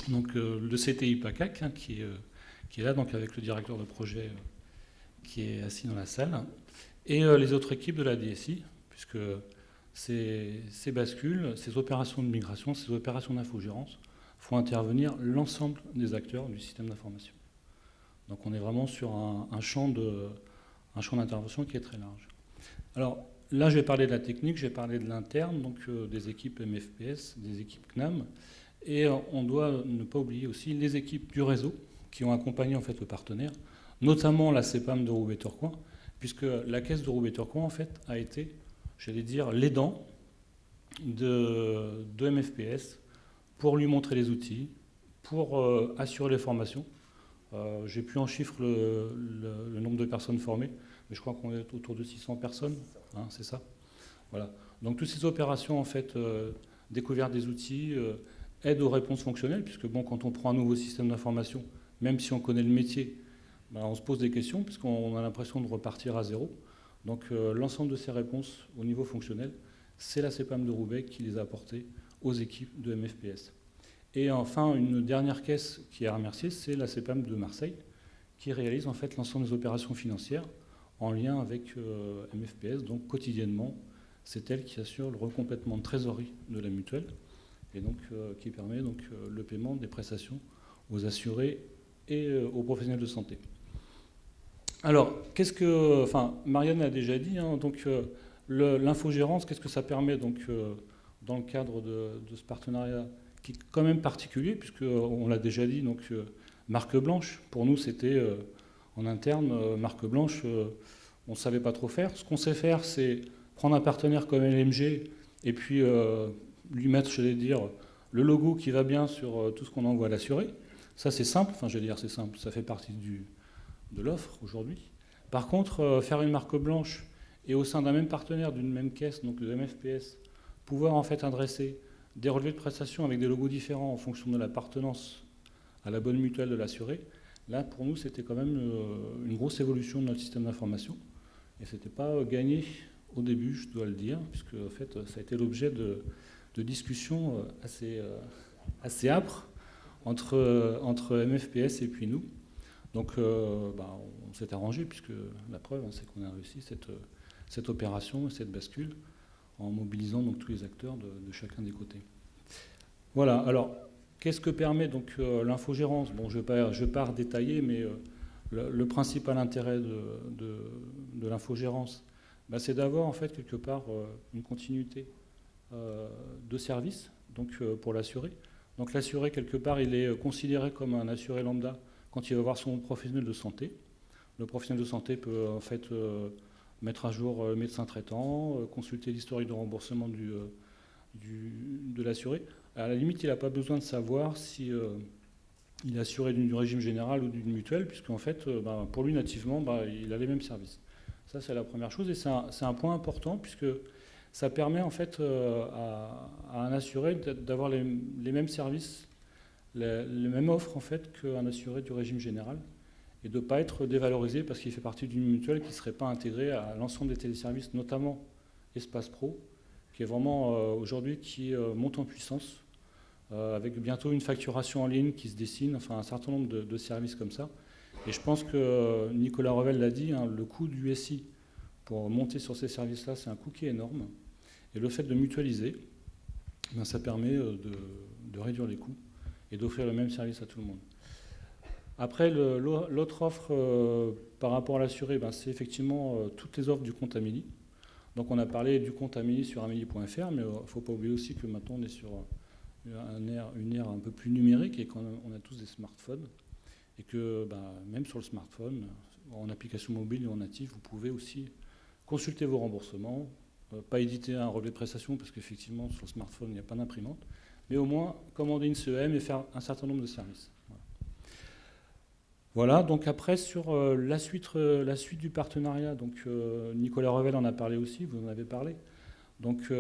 Donc le CTI PACAC, hein, qui est là, donc avec le directeur de projet qui est assis dans la salle, et les autres équipes de la DSI, puisque ces bascules, ces opérations de migration, ces opérations d'infogérance font intervenir l'ensemble des acteurs du système d'information. Donc on est vraiment sur un champ d'intervention qui est très large. Alors là, je vais parler de la technique, je vais parler de l'interne, donc des équipes MFPS, des équipes CNAM, et on doit ne pas oublier aussi les équipes du réseau qui ont accompagné en fait le partenaire, notamment la CEPAM de Roubaix-Tourcoing, puisque la caisse de Roubaix-Tourcoing en fait a été, j'allais dire, l'aidant de MFPS pour lui montrer les outils, pour assurer les formations. J'ai plus en chiffre le nombre de personnes formées, mais je crois qu'on est autour de 600 personnes, hein, c'est ça. Voilà. Donc toutes ces opérations, en fait, découverte des outils, aide aux réponses fonctionnelles, puisque bon, quand on prend un nouveau système d'information, même si on connaît le métier, ben, on se pose des questions, puisqu'on a l'impression de repartir à zéro. Donc l'ensemble de ces réponses au niveau fonctionnel, c'est la CEPAM de Roubaix qui les a apportées aux équipes de MFPS. Et enfin, une dernière caisse qui est à remercier, c'est la CEPAM de Marseille, qui réalise en fait l'ensemble des opérations financières en lien avec MFPS. Donc quotidiennement, c'est elle qui assure le recomplètement de trésorerie de la mutuelle et donc qui permet donc, le paiement des prestations aux assurés et aux professionnels de santé. Alors, Marianne a déjà dit, hein, donc l'infogérance, qu'est-ce que ça permet donc, dans le cadre de ce partenariat qui est quand même particulier, puisqu'on l'a déjà dit, donc marque blanche, pour nous c'était en interne, marque blanche, on ne savait pas trop faire. Ce qu'on sait faire, c'est prendre un partenaire comme LMG et puis lui mettre, je vais dire, le logo qui va bien sur tout ce qu'on envoie à l'assuré. Ça c'est simple, enfin je vais dire c'est simple, ça fait partie de l'offre aujourd'hui. Par contre, faire une marque blanche et au sein d'un même partenaire, d'une même caisse, donc de MFPS, pouvoir en fait adresser des relevés de prestations avec des logos différents en fonction de l'appartenance à la bonne mutuelle de l'assuré, là pour nous c'était quand même une grosse évolution de notre système d'information. Et ce n'était pas gagné au début, je dois le dire, puisque en fait, ça a été l'objet de discussions assez âpres entre MFPS et puis nous. Donc on s'est arrangé, puisque la preuve, hein, c'est qu'on a réussi cette opération et cette bascule en mobilisant donc tous les acteurs de chacun des côtés. Voilà, alors qu'est-ce que permet donc l'infogérance? Bon, je vais pas redétailler, mais le principal intérêt de l'infogérance, bah, c'est d'avoir en fait quelque part une continuité de service donc, pour l'assuré. Donc l'assuré, quelque part, il est considéré comme un assuré lambda quand il va voir son professionnel de santé. Le professionnel de santé peut en fait mettre à jour le médecin traitant, consulter l'historique de remboursement de l'assuré. À la limite, il n'a pas besoin de savoir si il est assuré du régime général ou d'une mutuelle, puisqu'en fait, pour lui, nativement, il a les mêmes services. Ça, c'est la première chose, et c'est un point important, puisque ça permet en fait à un assuré d'avoir les mêmes services, les mêmes offres en fait qu'un assuré du régime général, et de ne pas être dévalorisé parce qu'il fait partie d'une mutuelle qui ne serait pas intégrée à l'ensemble des téléservices, notamment Espace Pro, qui est vraiment aujourd'hui qui monte en puissance, avec bientôt une facturation en ligne qui se dessine, enfin un certain nombre de services comme ça. Et je pense que Nicolas Revel l'a dit, le coût du SI pour monter sur ces services-là, c'est un coût qui est énorme. Et le fait de mutualiser, ça permet de réduire les coûts et d'offrir le même service à tout le monde. Après, l'autre offre par rapport à l'assuré, c'est effectivement toutes les offres du compte Amélie. Donc on a parlé du compte Amélie sur amélie.fr, mais il ne faut pas oublier aussi que maintenant on est sur une ère un peu plus numérique et qu'on a tous des smartphones. Et que même sur le smartphone, en application mobile et en natif, vous pouvez aussi consulter vos remboursements, pas éditer un relevé de prestation parce qu'effectivement sur le smartphone il n'y a pas d'imprimante, mais au moins commander une CEM et faire un certain nombre de services. Voilà, donc après sur la suite du partenariat, donc Nicolas Revel en a parlé aussi, vous en avez parlé. Donc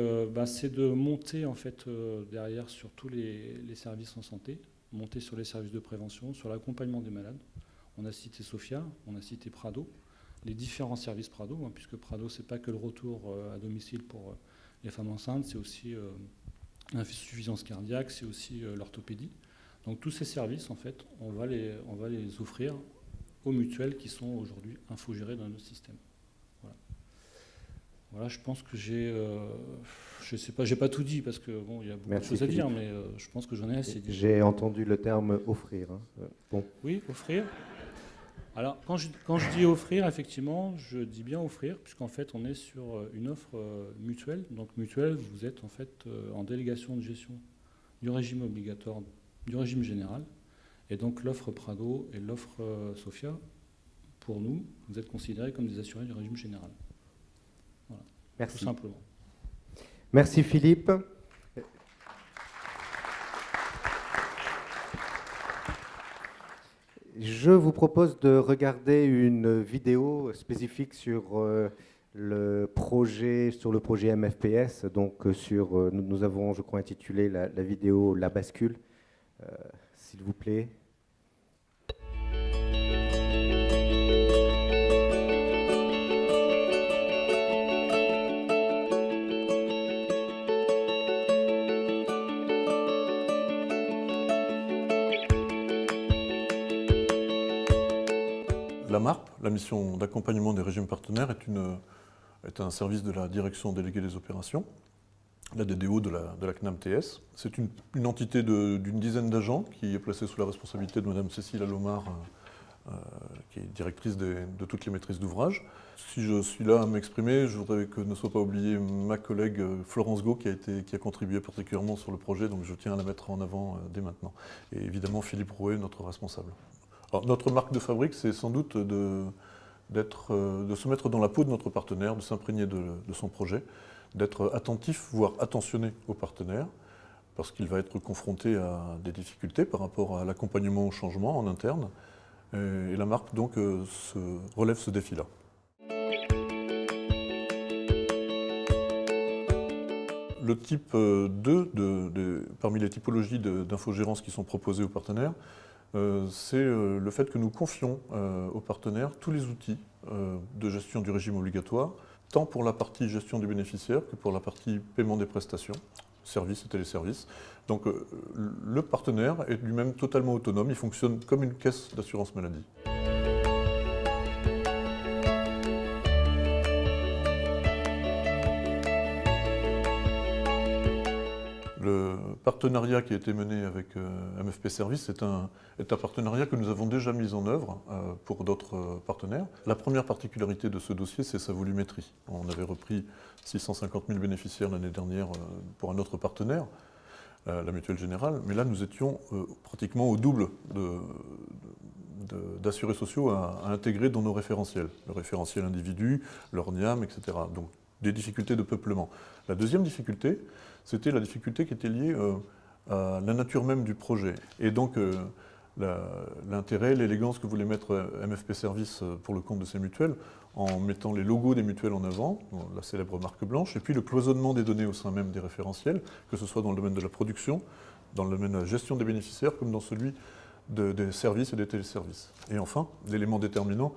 c'est de monter en fait derrière sur tous les services en santé, monter sur les services de prévention, sur l'accompagnement des malades. On a cité Sophia, on a cité Prado, les différents services Prado, puisque Prado c'est pas que le retour à domicile pour les femmes enceintes, c'est aussi l'insuffisance cardiaque, c'est aussi l'orthopédie. Donc tous ces services, en fait, on va les offrir aux mutuelles qui sont aujourd'hui infogérées dans notre système. Voilà, je pense que je sais pas, j'ai pas tout dit parce que il y a beaucoup de choses à dire, mais je pense que j'en ai assez dit. J'ai entendu le terme offrir. Bon. Oui, offrir. Alors quand je dis offrir, effectivement, je dis bien offrir, puisqu'en fait on est sur une offre mutuelle. Donc mutuelle, vous êtes en fait en délégation de gestion du régime obligatoire, du régime général, et donc l'offre Prado et l'offre Sophia, pour nous, vous êtes considérés comme des assurés du régime général. Voilà. Merci. Tout simplement. Merci Philippe. Je vous propose de regarder une vidéo spécifique sur le projet MFPS. Donc nous avons, je crois, intitulé la vidéo La bascule. S'il vous plaît. La MARP, la mission d'accompagnement des régimes partenaires, est un service de la direction déléguée des opérations, la DDO de la CNAM TS. C'est une entité d'une dizaine d'agents qui est placée sous la responsabilité de Mme Cécile Allomard, qui est directrice de toutes les maîtrises d'ouvrage. Si je suis là à m'exprimer, je voudrais que ne soit pas oublié ma collègue Florence Gau qui a contribué particulièrement sur le projet, donc je tiens à la mettre en avant dès maintenant. Et évidemment Philippe Rouet, notre responsable. Alors, notre marque de fabrique, c'est sans doute de se mettre dans la peau de notre partenaire, de s'imprégner de son projet, d'être attentif, voire attentionné au partenaire, parce qu'il va être confronté à des difficultés par rapport à l'accompagnement au changement en interne. Et la marque, donc, relève ce défi-là. Le type 2, parmi les typologies d'infogérance qui sont proposées aux partenaires, c'est le fait que nous confions aux partenaires tous les outils de gestion du régime obligatoire, tant pour la partie gestion du bénéficiaire que pour la partie paiement des prestations, services et téléservices. Donc le partenaire est lui-même totalement autonome, il fonctionne comme une caisse d'assurance maladie. Le partenariat qui a été mené avec MFP Service est un partenariat que nous avons déjà mis en œuvre pour d'autres partenaires. La première particularité de ce dossier, c'est sa volumétrie. On avait repris 650 000 bénéficiaires l'année dernière pour un autre partenaire. la Mutuelle Générale, mais là nous étions pratiquement au double d'assurés sociaux à intégrer dans nos référentiels. Le référentiel individu, l'ORNIAM, etc. Donc des difficultés de peuplement. La deuxième difficulté, c'était la difficulté qui était liée à la nature même du projet. Et donc l'intérêt, l'élégance que voulait mettre MFP Service pour le compte de ces mutuelles, en mettant les logos des mutuelles en avant, la célèbre marque blanche, et puis le cloisonnement des données au sein même des référentiels, que ce soit dans le domaine de la production, dans le domaine de la gestion des bénéficiaires, comme dans celui des services et des téléservices. Et enfin, l'élément déterminant,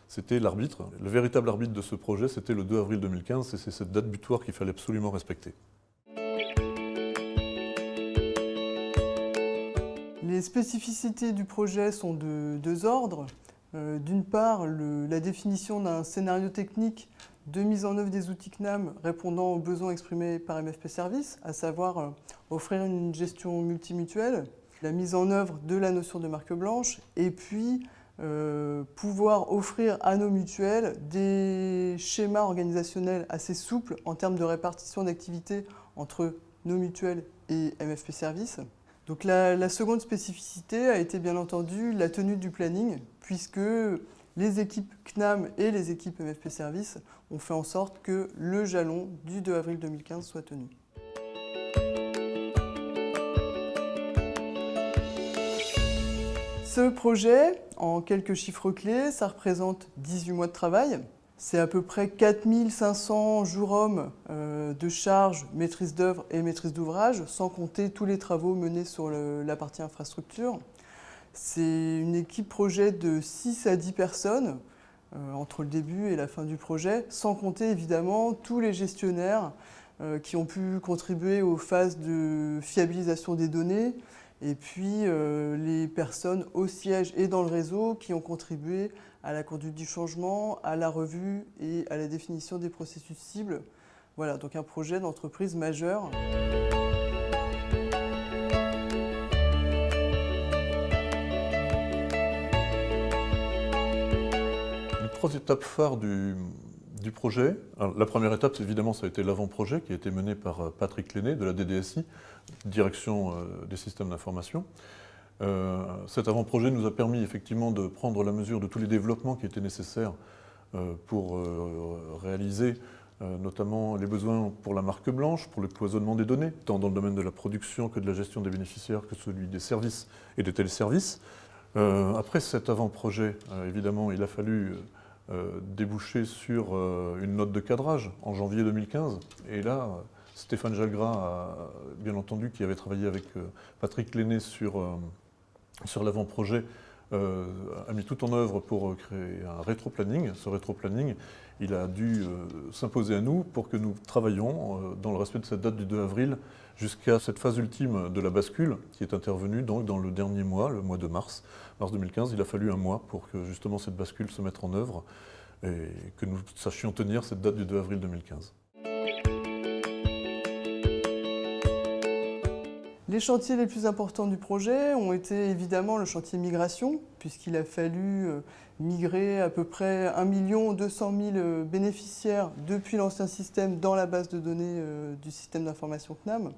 c'était l'arbitre. Le véritable arbitre de ce projet, c'était le 2 avril 2015, et c'est cette date butoir qu'il fallait absolument respecter. Les spécificités du projet sont de deux ordres. D'une part, la définition d'un scénario technique de mise en œuvre des outils CNAM répondant aux besoins exprimés par MFP Service, à savoir offrir une gestion multimutuelle, la mise en œuvre de la notion de marque blanche, et puis pouvoir offrir à nos mutuelles des schémas organisationnels assez souples en termes de répartition d'activités entre nos mutuelles et MFP Service. Donc la seconde spécificité a été bien entendu la tenue du planning, puisque les équipes CNAM et les équipes MFP Service ont fait en sorte que le jalon du 2 avril 2015 soit tenu. Ce projet, en quelques chiffres clés, ça représente 18 mois de travail. C'est à peu près 4500 jours hommes de charge, maîtrise d'œuvre et maîtrise d'ouvrage, sans compter tous les travaux menés sur la partie infrastructure. C'est une équipe projet de 6 à 10 personnes entre le début et la fin du projet, sans compter évidemment tous les gestionnaires qui ont pu contribuer aux phases de fiabilisation des données, et puis les personnes au siège et dans le réseau qui ont contribué à la conduite du changement, à la revue et à la définition des processus cibles. Voilà, donc un projet d'entreprise majeur. Les trois étapes phares du projet. Alors, la première étape, évidemment, ça a été l'avant-projet qui a été mené par Patrick Lenné de la DDSI, Direction des systèmes d'information. Cet avant-projet nous a permis effectivement de prendre la mesure de tous les développements qui étaient nécessaires pour réaliser notamment les besoins pour la marque blanche, pour le cloisonnement des données, tant dans le domaine de la production que de la gestion des bénéficiaires, que celui des services et des téléservices. Après cet avant-projet, évidemment, il a fallu déboucher sur une note de cadrage en janvier 2015. Et là, Stéphane Jalgras, bien entendu, qui avait travaillé avec Patrick Lenné sur l'avant-projet, a mis tout en œuvre pour créer un rétro-planning. Ce rétro-planning, il a dû s'imposer à nous pour que nous travaillions dans le respect de cette date du 2 avril jusqu'à cette phase ultime de la bascule qui est intervenue donc dans le dernier mois, le mois de mars 2015. Il a fallu un mois pour que justement cette bascule se mette en œuvre et que nous sachions tenir cette date du 2 avril 2015. Les chantiers les plus importants du projet ont été évidemment le chantier migration, puisqu'il a fallu migrer à peu près 1 200 000 bénéficiaires depuis l'ancien système dans la base de données du système d'information CNAM.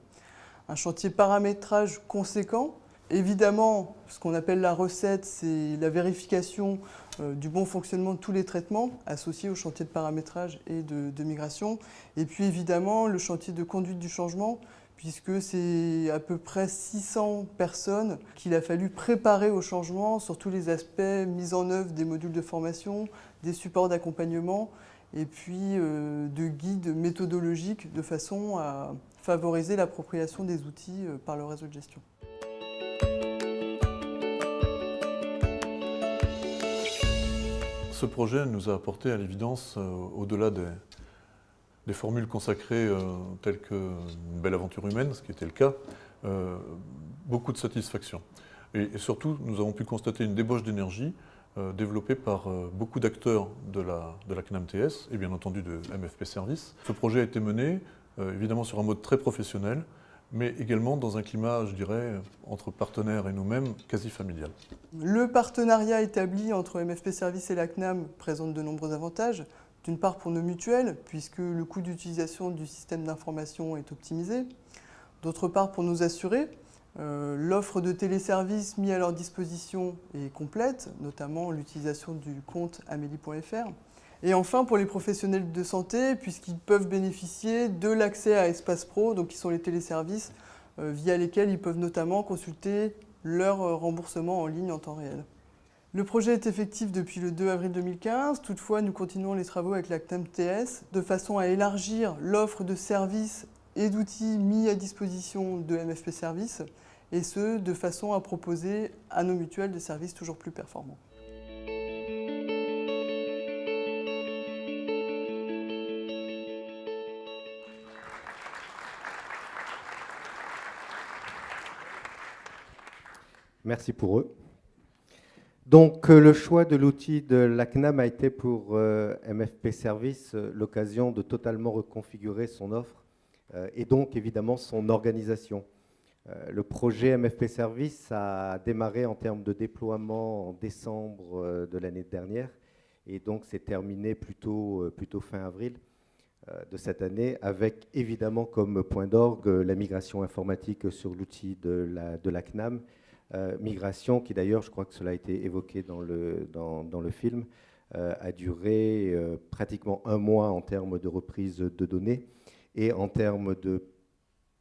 Un chantier paramétrage conséquent. Évidemment, ce qu'on appelle la recette, c'est la vérification du bon fonctionnement de tous les traitements associés au chantier de paramétrage et de migration. Et puis évidemment, le chantier de conduite du changement, puisque c'est à peu près 600 personnes qu'il a fallu préparer au changement sur tous les aspects, mise en œuvre des modules de formation, des supports d'accompagnement, et puis de guides méthodologiques de façon à favoriser l'appropriation des outils par le réseau de gestion. Ce projet nous a apporté à l'évidence, au-delà des formules consacrées telles qu'une belle aventure humaine, ce qui était le cas, beaucoup de satisfaction. Et surtout, nous avons pu constater une débauche d'énergie développée par beaucoup d'acteurs de la CNAM-TS et bien entendu de MFP Service. Ce projet a été mené évidemment sur un mode très professionnel, mais également dans un climat, je dirais, entre partenaires et nous-mêmes, quasi familial. Le partenariat établi entre MFP Service et la CNAM présente de nombreux avantages. D'une part pour nos mutuelles, puisque le coût d'utilisation du système d'information est optimisé. D'autre part, pour nos assurés, l'offre de téléservices mis à leur disposition est complète, notamment l'utilisation du compte amélie.fr. Et enfin, pour les professionnels de santé, puisqu'ils peuvent bénéficier de l'accès à Espace Pro, donc qui sont les téléservices via lesquels ils peuvent notamment consulter leur remboursement en ligne en temps réel. Le projet est effectif depuis le 2 avril 2015. Toutefois, nous continuons les travaux avec la CNAM TS de façon à élargir l'offre de services et d'outils mis à disposition de MFP Services, et ce, de façon à proposer à nos mutuelles des services toujours plus performants. Merci pour eux. Donc, le choix de l'outil de la CNAM a été pour MFP Services l'occasion de totalement reconfigurer son offre et donc évidemment son organisation. Le projet MFP Services a démarré en termes de déploiement en décembre de l'année dernière et donc s'est terminé plutôt fin avril de cette année avec évidemment comme point d'orgue la migration informatique sur l'outil de la CNAM. Migration qui d'ailleurs, je crois que cela a été évoqué dans le film, a duré pratiquement un mois en termes de reprise de données et en termes de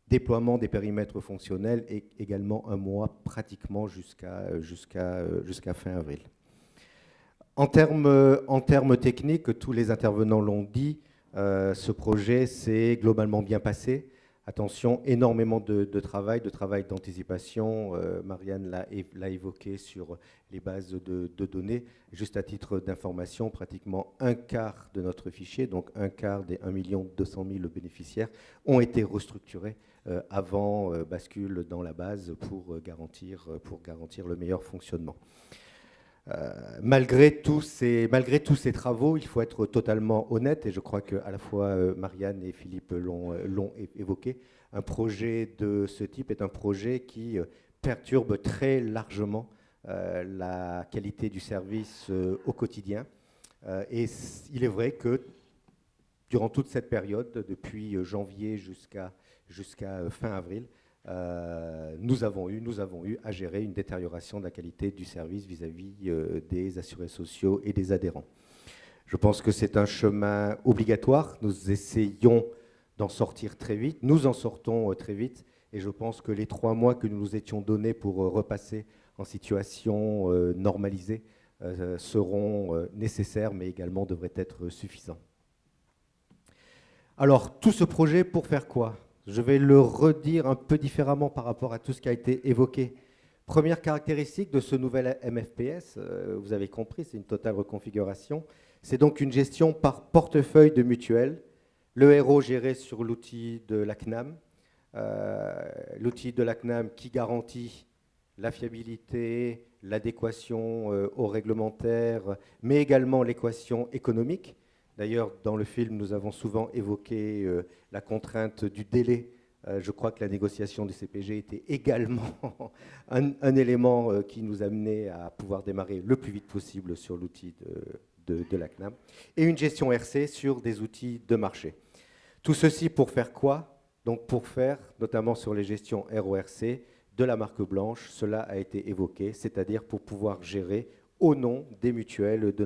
déploiement des périmètres fonctionnels et également un mois pratiquement jusqu'à fin avril. En termes techniques, tous les intervenants l'ont dit, ce projet s'est globalement bien passé. Attention, énormément de travail d'anticipation. Marianne l'a évoqué sur les bases de données. Juste à titre d'information, pratiquement un quart de notre fichier, donc un quart des 1 200 000 bénéficiaires, ont été restructurés avant bascule dans la base pour garantir le meilleur fonctionnement. Malgré tous ces travaux, il faut être totalement honnête, et je crois qu'à la fois Marianne et Philippe l'ont évoqué, un projet de ce type est un projet qui perturbe très largement la qualité du service au quotidien. Et il est vrai que durant toute cette période, depuis janvier jusqu'à fin avril, nous avons eu à gérer une détérioration de la qualité du service vis-à-vis des assurés sociaux et des adhérents. Je pense que c'est un chemin obligatoire. Nous essayons d'en sortir très vite. Nous en sortons très vite. Et je pense que les 3 mois que nous nous étions donnés pour repasser en situation normalisée seront nécessaires, mais également devraient être suffisants. Alors, tout ce projet, pour faire quoi ? Je vais le redire un peu différemment par rapport à tout ce qui a été évoqué. Première caractéristique de ce nouvel MFPS, vous avez compris, c'est une totale reconfiguration. C'est donc une gestion par portefeuille de mutuelles. Le héros géré sur l'outil de la CNAM. L'outil de la CNAM qui garantit la fiabilité, l'adéquation aux réglementaires, mais également l'équation économique. D'ailleurs, dans le film, nous avons souvent évoqué la contrainte du délai. Je crois que la négociation du CPG était également un élément qui nous amenait à pouvoir démarrer le plus vite possible sur l'outil de la CNAM. Et une gestion RC sur des outils de marché. Tout ceci pour faire quoi ? Donc pour faire, notamment sur les gestions RORC, de la marque blanche, cela a été évoqué, c'est-à-dire pour pouvoir gérer au nom des mutuelles de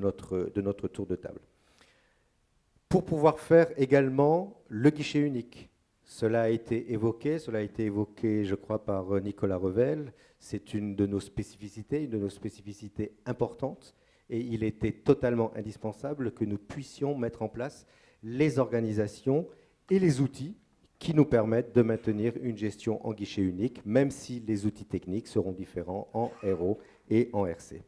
notre tour de table. Pour pouvoir faire également le guichet unique. Cela a été évoqué, je crois, par Nicolas Revel. C'est une de nos spécificités importantes, et il était totalement indispensable que nous puissions mettre en place les organisations et les outils qui nous permettent de maintenir une gestion en guichet unique, même si les outils techniques seront différents en RO et en RC.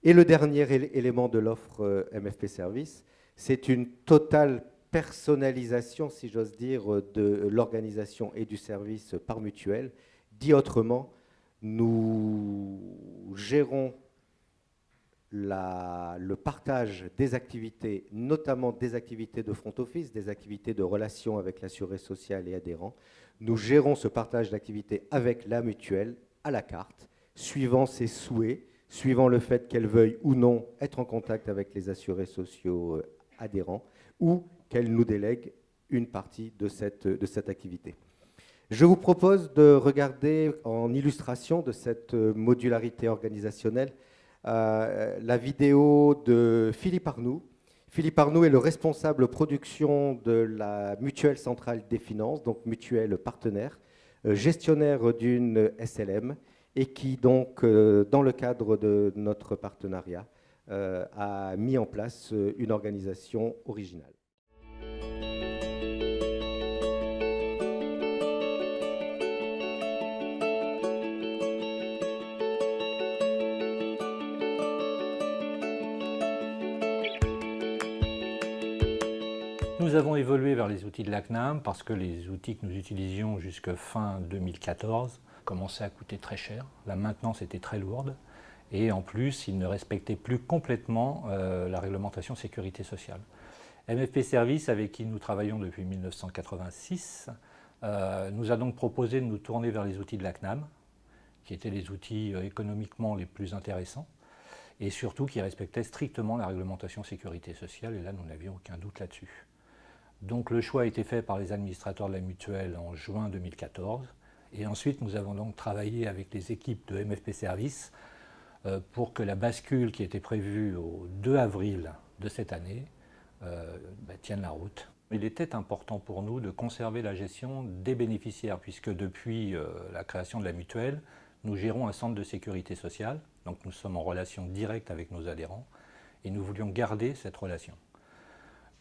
Et le dernier élément de l'offre MFP Service, c'est une totale personnalisation, si j'ose dire, de l'organisation et du service par mutuelle. Dit autrement, nous gérons le partage des activités, notamment des activités de front office, des activités de relation avec l'assuré social et adhérent. Nous gérons ce partage d'activités avec la mutuelle à la carte, suivant ses souhaits, suivant le fait qu'elle veuille ou non être en contact avec les assurés sociaux adhérents, ou qu'elle nous délègue une partie de cette activité. Je vous propose de regarder en illustration de cette modularité organisationnelle la vidéo de Philippe Arnoux. Philippe Arnoux est le responsable production de la Mutuelle Centrale des Finances, donc mutuelle partenaire, gestionnaire d'une SLM, et qui donc, dans le cadre de notre partenariat, a mis en place une organisation originale. Nous avons évolué vers les outils de la CNAM parce que les outils que nous utilisions jusqu'à fin 2014 commençaient à coûter très cher. La maintenance était très lourde et en plus, ils ne respectaient plus complètement la réglementation sécurité sociale. MFP Services, avec qui nous travaillons depuis 1986, nous a donc proposé de nous tourner vers les outils de la CNAM, qui étaient les outils économiquement les plus intéressants et surtout qui respectaient strictement la réglementation sécurité sociale, et là, nous n'avions aucun doute là-dessus. Donc le choix a été fait par les administrateurs de la mutuelle en juin 2014. Et ensuite, nous avons donc travaillé avec les équipes de MFP Services pour que la bascule qui était prévue au 2 avril de cette année tienne la route. Il était important pour nous de conserver la gestion des bénéficiaires, puisque depuis la création de la mutuelle, nous gérons un centre de sécurité sociale. Donc nous sommes en relation directe avec nos adhérents et nous voulions garder cette relation.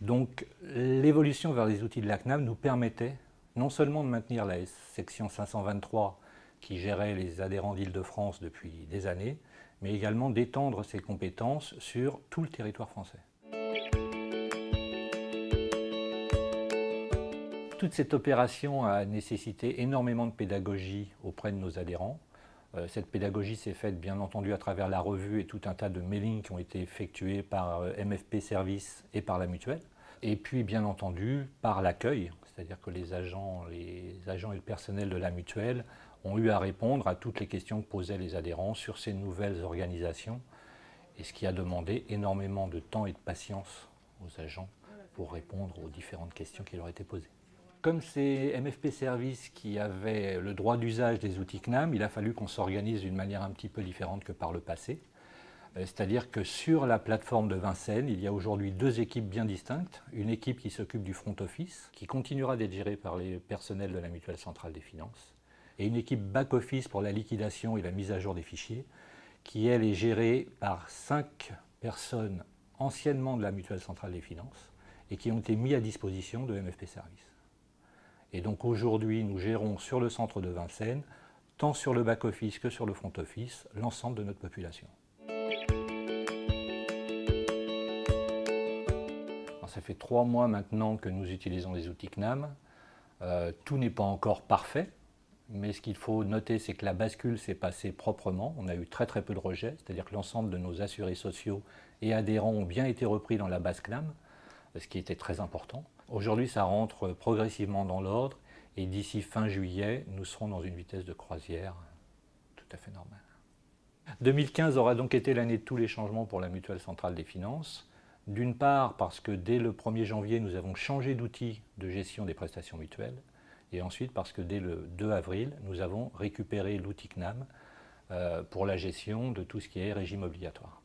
Donc l'évolution vers les outils de la CNAM nous permettait non seulement de maintenir la section 523 qui gérait les adhérents d'Île-de-France depuis des années, mais également d'étendre ses compétences sur tout le territoire français. Toute cette opération a nécessité énormément de pédagogie auprès de nos adhérents. Cette pédagogie s'est faite bien entendu à travers la revue et tout un tas de mailings qui ont été effectués par MFP Services et par la mutuelle. Et puis bien entendu par l'accueil, c'est-à-dire que les agents et le personnel de la mutuelle ont eu à répondre à toutes les questions que posaient les adhérents sur ces nouvelles organisations, et ce qui a demandé énormément de temps et de patience aux agents pour répondre aux différentes questions qui leur étaient posées. Comme c'est MFP Services qui avait le droit d'usage des outils CNAM, il a fallu qu'on s'organise d'une manière un petit peu différente que par le passé. C'est-à-dire que sur la plateforme de Vincennes, il y a aujourd'hui 2 équipes bien distinctes. Une équipe qui s'occupe du front office, qui continuera d'être gérée par les personnels de la Mutuelle Centrale des Finances, et une équipe back office pour la liquidation et la mise à jour des fichiers, qui elle est gérée par 5 personnes anciennement de la Mutuelle Centrale des Finances et qui ont été mis à disposition de MFP Services. Et donc aujourd'hui, nous gérons sur le centre de Vincennes, tant sur le back office que sur le front office, l'ensemble de notre population. Ça fait 3 mois maintenant que nous utilisons les outils CNAM. Tout n'est pas encore parfait, mais ce qu'il faut noter, c'est que la bascule s'est passée proprement. On a eu très peu de rejets, c'est-à-dire que l'ensemble de nos assurés sociaux et adhérents ont bien été repris dans la base CNAM, ce qui était très important. Aujourd'hui, ça rentre progressivement dans l'ordre, et d'ici fin juillet, nous serons dans une vitesse de croisière tout à fait normale. 2015 aura donc été l'année de tous les changements pour la Mutuelle Centrale des Finances. D'une part parce que dès le 1er janvier, nous avons changé d'outil de gestion des prestations mutuelles, et ensuite parce que dès le 2 avril, nous avons récupéré l'outil CNAM pour la gestion de tout ce qui est régime obligatoire.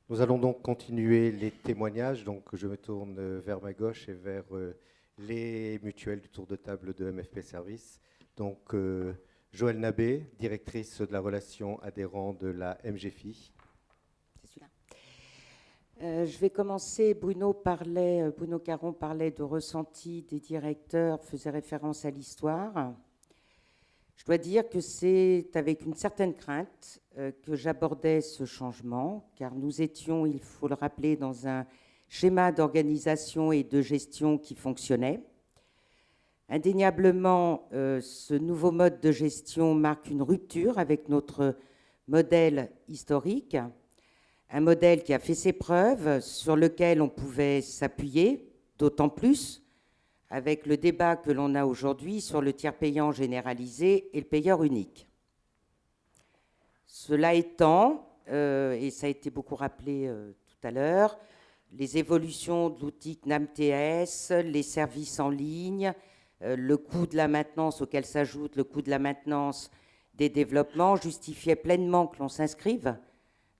Nous allons donc continuer les témoignages. Donc je me tourne vers ma gauche et vers les mutuelles du tour de table de MFP Services. Donc Joëlle Nabé, directrice de la relation adhérent de la MGFI. C'est celui-là. Je vais commencer. Bruno Caron parlait de ressenti des directeurs, faisait référence à l'histoire. Je dois dire que c'est avec une certaine crainte que j'abordais ce changement, car nous étions, il faut le rappeler, dans un schéma d'organisation et de gestion qui fonctionnait. Indéniablement, ce nouveau mode de gestion marque une rupture avec notre modèle historique, un modèle qui a fait ses preuves, sur lequel on pouvait s'appuyer, d'autant plus avec le débat que l'on a aujourd'hui sur le tiers payant généralisé et le payeur unique. Cela étant, et ça a été beaucoup rappelé tout à l'heure, les évolutions de l'outil CNAM-TS, les services en ligne, le coût de la maintenance auquel s'ajoute le coût de la maintenance des développements justifiaient pleinement que l'on s'inscrive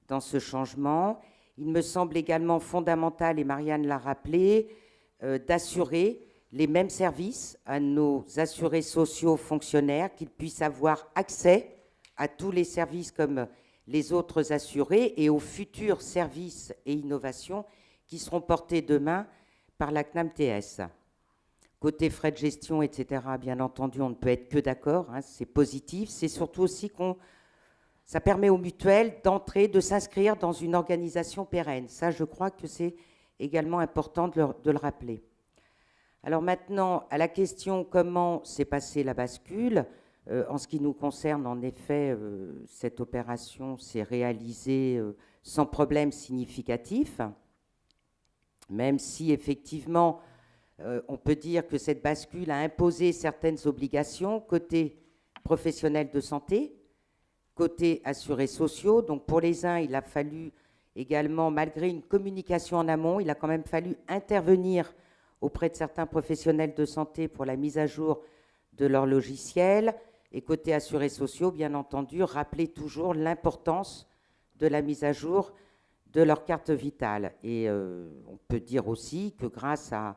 dans ce changement. Il me semble également fondamental, et Marianne l'a rappelé, d'assurer les mêmes services à nos assurés sociaux fonctionnaires, qu'ils puissent avoir accès à tous les services comme les autres assurés et aux futurs services et innovations qui seront portés demain par la CNAM-TS. Côté frais de gestion, etc., bien entendu, on ne peut être que d'accord, hein, c'est positif. C'est surtout aussi ça permet aux mutuelles d'entrer, de s'inscrire dans une organisation pérenne. Ça, je crois que c'est également important de le rappeler. Alors maintenant, à la question comment s'est passée la bascule, en ce qui nous concerne, en effet, cette opération s'est réalisée sans problème significatif, même si effectivement, on peut dire que cette bascule a imposé certaines obligations côté professionnels de santé, côté assurés sociaux. Donc pour les uns, il a fallu également, malgré une communication en amont, il a quand même fallu intervenir auprès de certains professionnels de santé pour la mise à jour de leur logiciel. Et côté assurés sociaux, bien entendu, rappeler toujours l'importance de la mise à jour de leur carte vitale. Et on peut dire aussi que grâce à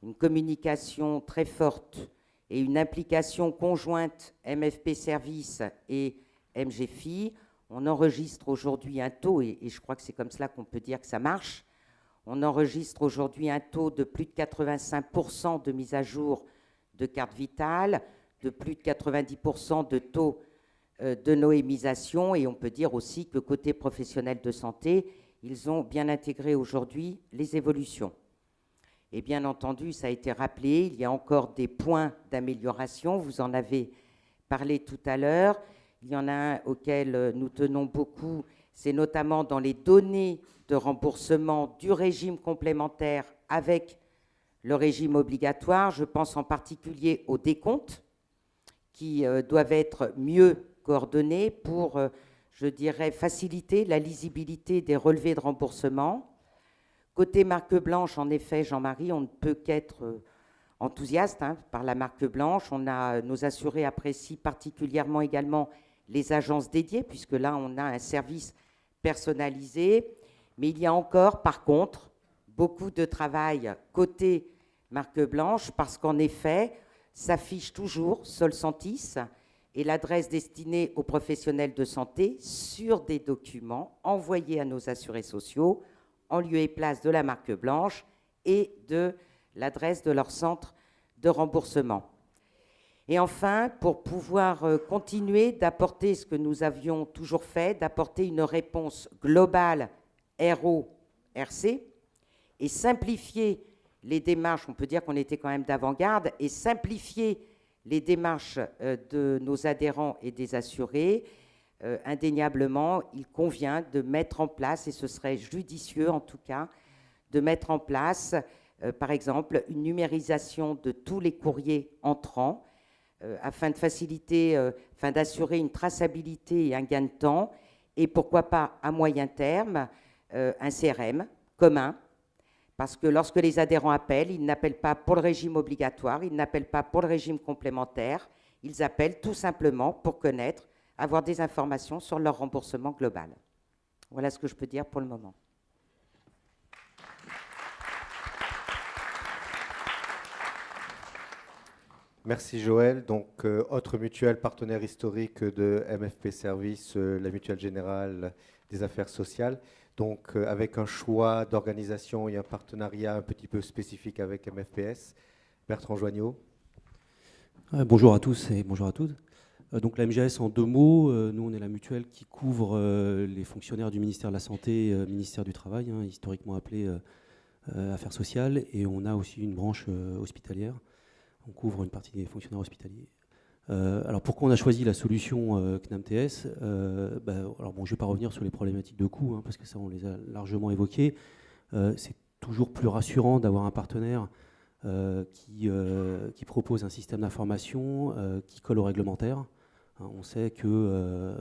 une communication très forte et une implication conjointe MFP Service et MGFI, on enregistre aujourd'hui un taux, et je crois que c'est comme cela qu'on peut dire que ça marche, on enregistre aujourd'hui un taux de plus de 85% de mise à jour de carte vitale, de plus de 90% de taux de noémisation, et on peut dire aussi que côté professionnel de santé, ils ont bien intégré aujourd'hui les évolutions. Et bien entendu, ça a été rappelé, il y a encore des points d'amélioration, vous en avez parlé tout à l'heure. Il y en a un auquel nous tenons beaucoup, c'est notamment dans les données de remboursement du régime complémentaire avec le régime obligatoire. Je pense en particulier aux décomptes qui doivent être mieux coordonnés pour, je dirais, faciliter la lisibilité des relevés de remboursement. Côté marque blanche, en effet, Jean-Marie, on ne peut qu'être enthousiaste par la marque blanche. Nos assurés apprécient particulièrement également les agences dédiées, puisque là, on a un service personnalisé. Mais il y a encore, par contre, beaucoup de travail côté marque blanche, parce qu'en effet, s'affiche toujours Solcentis et l'adresse destinée aux professionnels de santé sur des documents envoyés à nos assurés sociaux en lieu et place de la marque blanche et de l'adresse de leur centre de remboursement. Et enfin, pour pouvoir continuer d'apporter ce que nous avions toujours fait, d'apporter une réponse globale RO-RC et simplifier les démarches, on peut dire qu'on était quand même d'avant-garde, et simplifier les démarches de nos adhérents et des assurés, indéniablement, il convient de mettre en place, et ce serait judicieux en tout cas, de mettre en place, par exemple, une numérisation de tous les courriers entrants, afin de faciliter, afin d'assurer une traçabilité et un gain de temps, et pourquoi pas à moyen terme, un CRM commun, parce que lorsque les adhérents appellent, ils n'appellent pas pour le régime obligatoire, ils n'appellent pas pour le régime complémentaire, ils appellent tout simplement pour connaître, avoir des informations sur leur remboursement global. Voilà ce que je peux dire pour le moment. Merci Joël. Donc, autre mutuelle partenaire historique de MFP Service, la Mutuelle Générale des Affaires Sociales. Donc, avec un choix d'organisation et un partenariat un petit peu spécifique avec MFPS. Bertrand Joignot. Bonjour à tous et bonjour à toutes. Donc la MGS en deux mots, nous on est la mutuelle qui couvre les fonctionnaires du ministère de la Santé, ministère du Travail, historiquement appelé Affaires sociales, et on a aussi une branche hospitalière. On couvre une partie des fonctionnaires hospitaliers. Alors pourquoi on a choisi la solution CNAM-TS alors bon, je ne vais pas revenir sur les problématiques de coût, parce que ça on les a largement évoquées. C'est toujours plus rassurant d'avoir un partenaire qui propose un système d'information qui colle au réglementaire. On sait que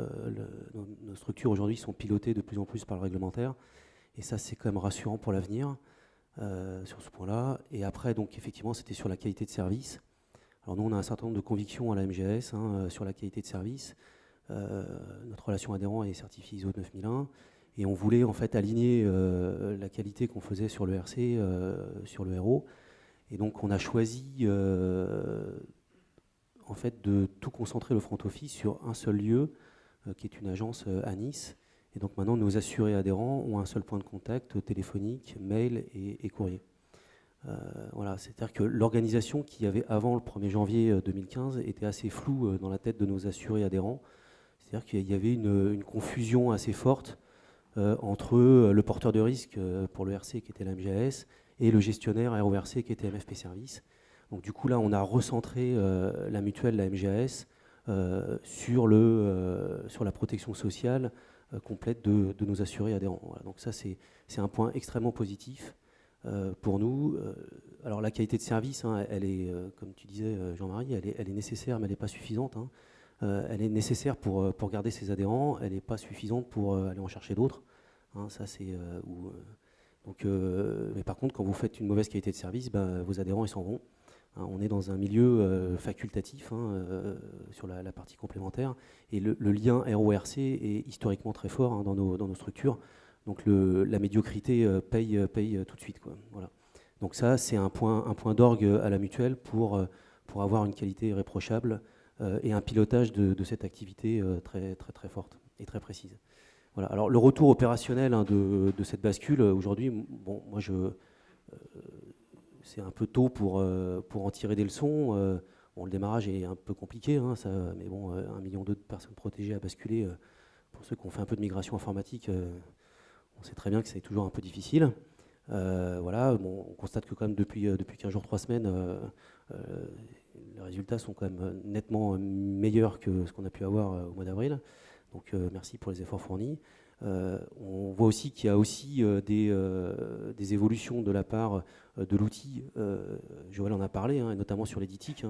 nos structures aujourd'hui sont pilotées de plus en plus par le réglementaire, et ça c'est quand même rassurant pour l'avenir sur ce point-là. Et après, donc effectivement, c'était sur la qualité de service. Alors nous, on a un certain nombre de convictions à la MGS sur la qualité de service. Notre relation adhérent est certifiée ISO 9001, et on voulait en fait aligner la qualité qu'on faisait sur le RC sur le RO. Et donc on a choisi en fait de tout concentrer le front office sur un seul lieu, qui est une agence à Nice. Et donc maintenant, nos assurés adhérents ont un seul point de contact téléphonique, mail et courrier. Voilà, c'est-à-dire que l'organisation qu'il y avait avant le 1er janvier 2015 était assez floue dans la tête de nos assurés adhérents. C'est-à-dire qu'il y avait une confusion assez forte entre le porteur de risque pour le RC qui était la MGAS et le gestionnaire RORC qui était MFP Service. Donc du coup là, on a recentré la mutuelle, la MGAS, sur la protection sociale complète de nos assurés adhérents. Voilà, donc ça, c'est un point extrêmement positif pour nous. Alors la qualité de service, elle est, comme tu disais Jean-Marie, elle est nécessaire, mais elle n'est pas suffisante. Elle est nécessaire pour garder ses adhérents, elle n'est pas suffisante pour aller en chercher d'autres. Ça, c'est mais par contre, quand vous faites une mauvaise qualité de service, vos adhérents ils s'en vont. On est dans un milieu facultatif sur la partie complémentaire, et le lien RORC est historiquement très fort dans nos structures. Donc la médiocrité paye tout de suite, quoi. Voilà. Donc ça, c'est un point d'orgue à la mutuelle pour avoir une qualité irréprochable et un pilotage de cette activité très, très, très forte et très précise. Voilà. Alors le retour opérationnel de cette bascule, aujourd'hui, bon, moi c'est un peu tôt pour en tirer des leçons. Bon, le démarrage est un peu compliqué, mais bon, 1,2 million de personnes protégées à basculer. Pour ceux qui ont fait un peu de migration informatique, on sait très bien que c'est toujours un peu difficile. Voilà, bon, on constate que quand même depuis 15 jours, 3 semaines, les résultats sont quand même nettement meilleurs que ce qu'on a pu avoir au mois d'avril. Donc merci pour les efforts fournis. On voit aussi qu'il y a aussi des évolutions de la part de l'outil. Joël en a parlé, et notamment sur les DITIC.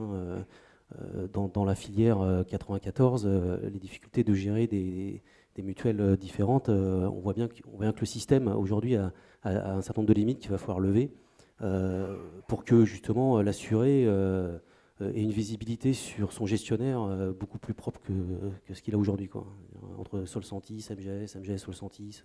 Dans la filière 94, les difficultés de gérer des mutuelles différentes, on voit bien que le système aujourd'hui a un certain nombre de limites qu'il va falloir lever pour que justement l'assuré ait une visibilité sur son gestionnaire beaucoup plus propre que ce qu'il a aujourd'hui, quoi. Entre Solcentis, MGS Solcentis,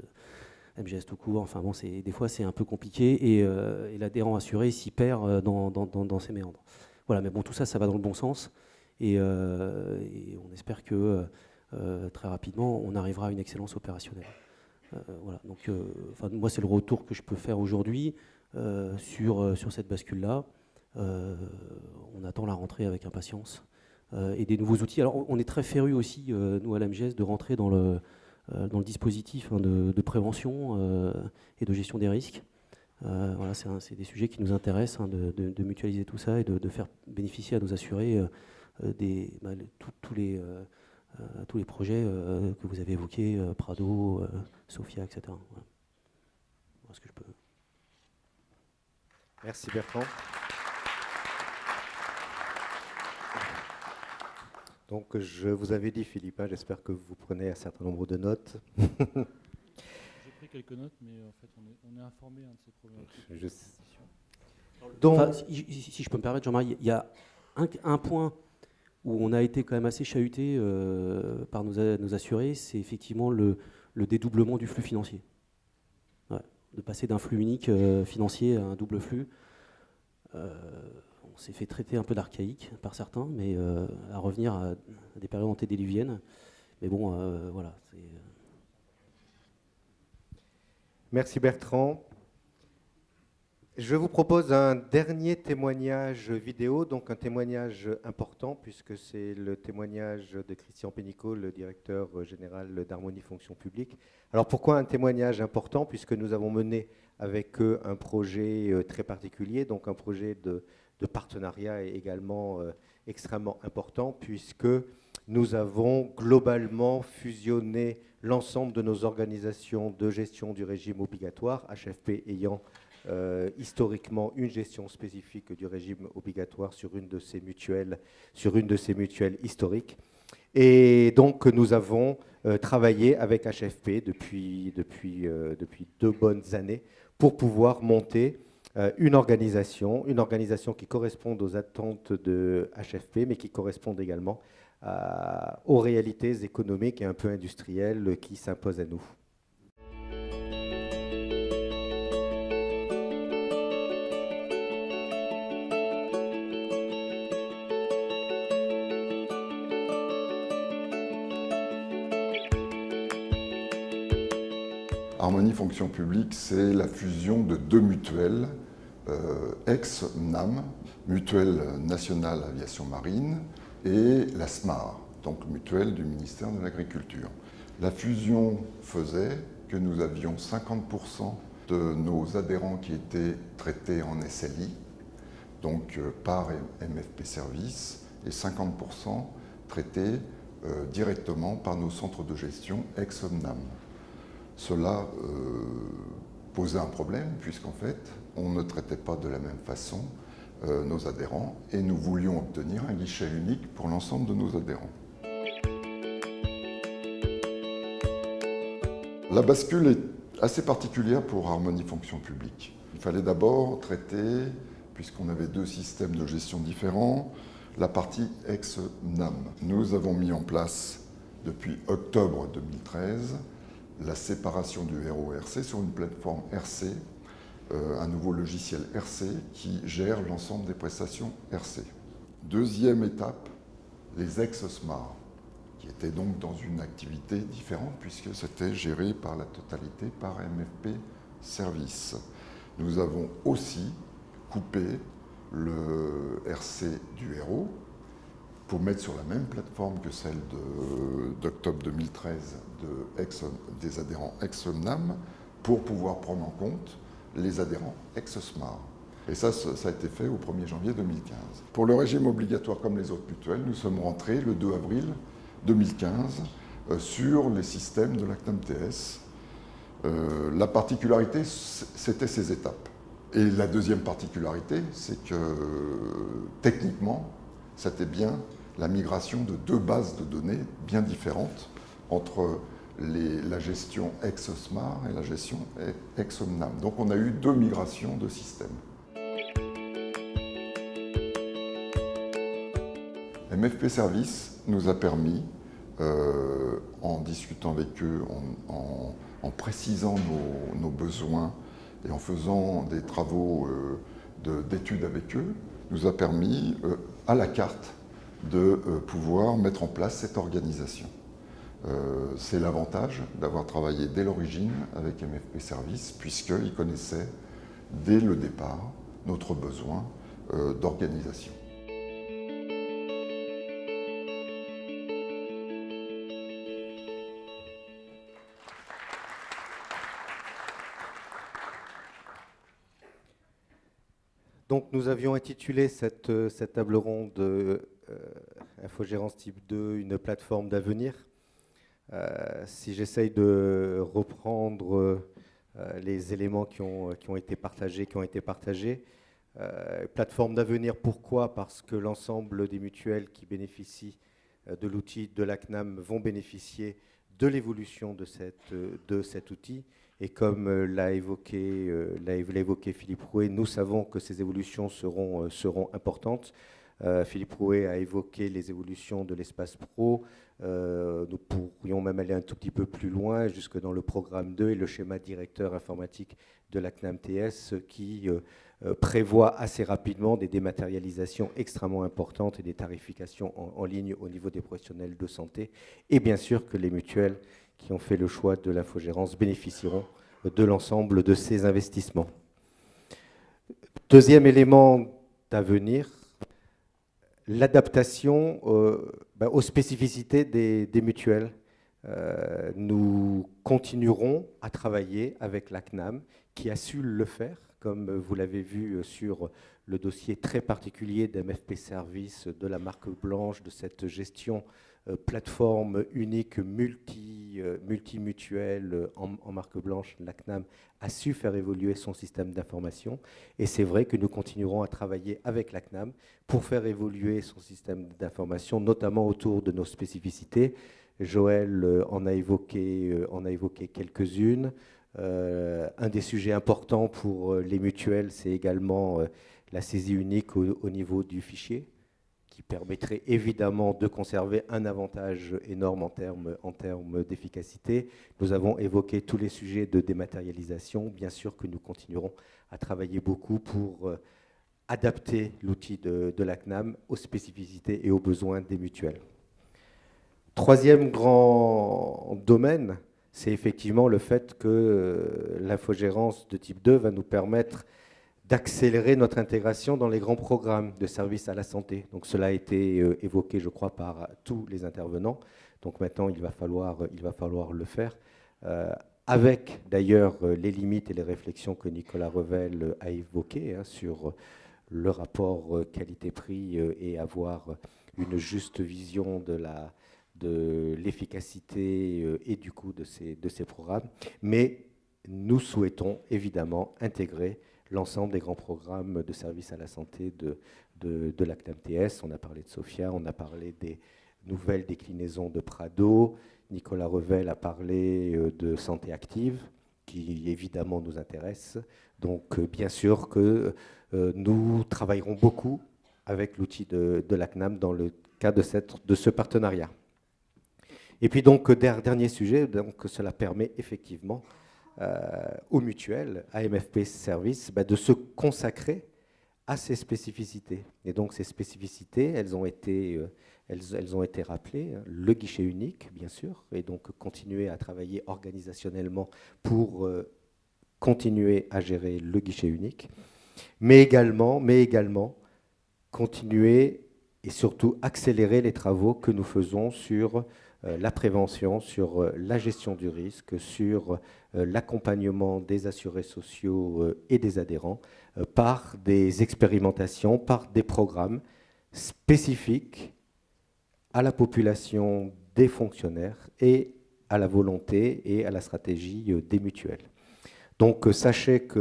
MGS tout court, enfin bon, des fois c'est un peu compliqué, et l'adhérent assuré s'y perd dans ses méandres. Voilà, mais bon, tout ça, ça va dans le bon sens, et on espère que très rapidement, on arrivera à une excellence opérationnelle. Voilà, donc moi, c'est le retour que je peux faire aujourd'hui sur cette bascule-là. On attend la rentrée avec impatience et des nouveaux outils. Alors, on est très férus aussi, nous, à la MGS, de rentrer dans le dispositif de prévention et de gestion des risques. Voilà, c'est des sujets qui nous intéressent, de mutualiser tout ça et de faire bénéficier à nos assurés tous les projets que vous avez évoqués, Prado, Sophia, etc. Voilà. Voilà ce que je peux. Merci Bertrand. Donc je vous avais dit, Philippe, j'espère que vous prenez un certain nombre de notes. J'ai pris quelques notes, mais en fait on est informé de ces problématiques. Donc, si je peux me permettre, Jean-Marie, il y a un point où on a été quand même assez chahuté par nos assurés, c'est effectivement le dédoublement du flux financier. Ouais, de passer d'un flux unique financier à un double flux. On s'est fait traiter un peu d'archaïque par certains, mais à revenir à des périodes antédiluviennes. Mais bon, voilà. Merci Bertrand. Je vous propose un dernier témoignage vidéo, donc un témoignage important, puisque c'est le témoignage de Christian Pénicaud, le directeur général d'Harmonie Fonction Publique. Alors pourquoi un témoignage important? Puisque nous avons mené avec eux un projet très particulier, donc un projet de partenariat également extrêmement important, puisque nous avons globalement fusionné l'ensemble de nos organisations de gestion du régime obligatoire, HFP ayant historiquement une gestion spécifique du régime obligatoire sur une de ces mutuelles historiques. Et donc nous avons travaillé avec HFP depuis 2 bonnes années pour pouvoir monter une organisation qui corresponde aux attentes de HFP, mais qui corresponde également aux réalités économiques et un peu industrielles qui s'imposent à nous. Harmonie Fonction Publique, c'est la fusion de 2 mutuelles, ex-MNAM, Mutuelle Nationale Aviation Marine, et la SMAR, donc mutuelle du ministère de l'Agriculture. La fusion faisait que nous avions 50% de nos adhérents qui étaient traités en SLI, donc par MFP Services, et 50% traités directement par nos centres de gestion ex-MNAM. Cela posait un problème puisqu'en fait, on ne traitait pas de la même façon nos adhérents et nous voulions obtenir un guichet unique pour l'ensemble de nos adhérents. La bascule est assez particulière pour Harmonie Fonction Publique. Il fallait d'abord traiter, puisqu'on avait 2 systèmes de gestion différents, la partie ex-NAM. Nous avons mis en place depuis octobre 2013 la séparation du RO-RC sur une plateforme RC, un nouveau logiciel RC qui gère l'ensemble des prestations RC. Deuxième étape, les ex-SMAR, qui étaient donc dans une activité différente puisque c'était géré par la totalité par MFP Services. Nous avons aussi coupé le RC du RO pour mettre sur la même plateforme que celle d'octobre 2013 des adhérents ex-MNAM pour pouvoir prendre en compte les adhérents ex-SMAR. Et ça a été fait au 1er janvier 2015. Pour le régime obligatoire comme les autres mutuelles, nous sommes rentrés le 2 avril 2015 sur les systèmes de la CNAM TS. La particularité, c'était ces étapes. Et la deuxième particularité, c'est que techniquement, c'était bien la migration de 2 bases de données bien différentes entre la gestion ex-SMAR et la gestion ex-MNAM. Donc on a eu 2 migrations de systèmes. MFP Services nous a permis, en discutant avec eux, en précisant nos besoins et en faisant des travaux d'études avec eux, nous a permis, à la carte, de pouvoir mettre en place cette organisation. C'est l'avantage d'avoir travaillé dès l'origine avec MFP Services, puisqu'ils connaissaient dès le départ notre besoin d'organisation. Donc nous avions intitulé cette table ronde Infogérance type 2, une plateforme d'avenir. Si j'essaye de reprendre les éléments qui ont été partagés, plateforme d'avenir, pourquoi? Parce que l'ensemble des mutuelles qui bénéficient de l'outil de la CNAM vont bénéficier de l'évolution de cet outil. Et comme l'a évoqué Philippe Rouet, nous savons que ces évolutions seront importantes. Philippe Rouet a évoqué les évolutions de l'espace pro. Nous pourrions même aller un tout petit peu plus loin, jusque dans le programme 2 et le schéma directeur informatique de la CNAM TS qui prévoit assez rapidement des dématérialisations extrêmement importantes et des tarifications en ligne au niveau des professionnels de santé. Et bien sûr que les mutuelles qui ont fait le choix de l'infogérance bénéficieront de l'ensemble de ces investissements. Deuxième élément d'avenir, l'adaptation aux spécificités des mutuelles. Nous continuerons à travailler avec la CNAM qui a su le faire, comme vous l'avez vu sur le dossier très particulier d'MFP Services, de la marque blanche, de cette gestion plateforme unique multimutuelle en marque blanche, la CNAM a su faire évoluer son système d'information. Et c'est vrai que nous continuerons à travailler avec la CNAM pour faire évoluer son système d'information, notamment autour de nos spécificités. Joël en a évoqué quelques-unes. Un des sujets importants pour les mutuelles, c'est également la saisie unique au niveau du fichier, qui permettrait évidemment de conserver un avantage énorme en termes d'efficacité. Nous avons évoqué tous les sujets de dématérialisation. Bien sûr que nous continuerons à travailler beaucoup pour adapter l'outil de la CNAM aux spécificités et aux besoins des mutuelles. Troisième grand domaine, c'est effectivement le fait que l'infogérance de type 2 va nous permettre d'accélérer notre intégration dans les grands programmes de services à la santé. Donc cela a été évoqué, je crois, par tous les intervenants. Donc maintenant, il va falloir le faire, avec d'ailleurs les limites et les réflexions que Nicolas Revel a évoquées sur le rapport qualité-prix et avoir une juste vision de l'efficacité et du coût de ces programmes. Mais nous souhaitons évidemment intégrer l'ensemble des grands programmes de services à la santé de la CNAM-TS. On a parlé de SOFIA, on a parlé des nouvelles déclinaisons de Prado. Nicolas Revel a parlé de santé active, qui évidemment nous intéresse. Donc bien sûr que nous travaillerons beaucoup avec l'outil de la CNAM dans le cadre de ce partenariat. Et puis donc, dernier sujet, donc, cela permet effectivement aux mutuelles, à MFP Service, de se consacrer à ces spécificités. Et donc ces spécificités, elles ont été rappelées, le guichet unique, bien sûr, et donc continuer à travailler organisationnellement pour continuer à gérer le guichet unique, mais également continuer et surtout accélérer les travaux que nous faisons sur la prévention, sur la gestion du risque, sur l'accompagnement des assurés sociaux et des adhérents par des expérimentations, par des programmes spécifiques à la population des fonctionnaires et à la volonté et à la stratégie des mutuelles. Donc sachez qu'au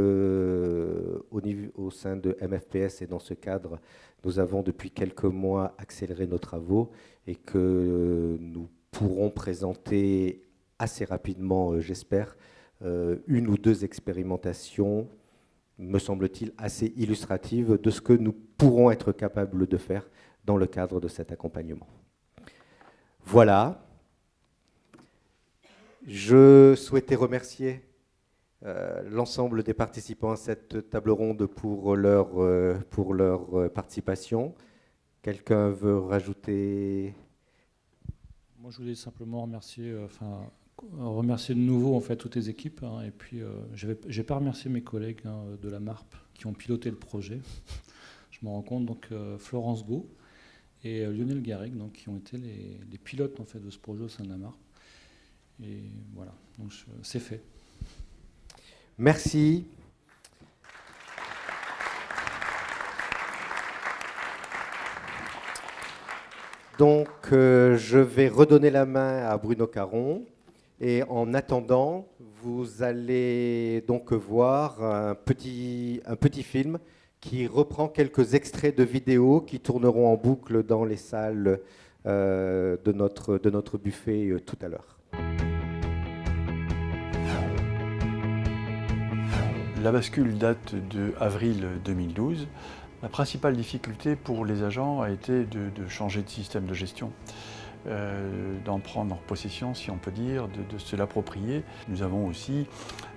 sein de MFPS et dans ce cadre, nous avons depuis quelques mois accéléré nos travaux et que nous pourront présenter assez rapidement, j'espère, une ou deux expérimentations, me semble-t-il, assez illustratives de ce que nous pourrons être capables de faire dans le cadre de cet accompagnement. Voilà. Je souhaitais remercier l'ensemble des participants à cette table ronde pour leur participation. Quelqu'un veut rajouter ? Moi, je voulais simplement remercier de nouveau en fait toutes les équipes. Et puis, j'ai pas remercié mes collègues de la MARP qui ont piloté le projet. Je m'en rends compte. Donc, Florence Gau et Lionel Garrigue, donc qui ont été les pilotes en fait de ce projet au sein de la MARP. Et voilà. Donc, c'est fait. Merci. Donc, je vais redonner la main à Bruno Caron. Et en attendant, vous allez donc voir un petit film qui reprend quelques extraits de vidéos qui tourneront en boucle dans les salles de notre buffet tout à l'heure. La bascule date de avril 2012. La principale difficulté pour les agents a été de changer de système de gestion, d'en prendre possession, si on peut dire, de se l'approprier. Nous avons aussi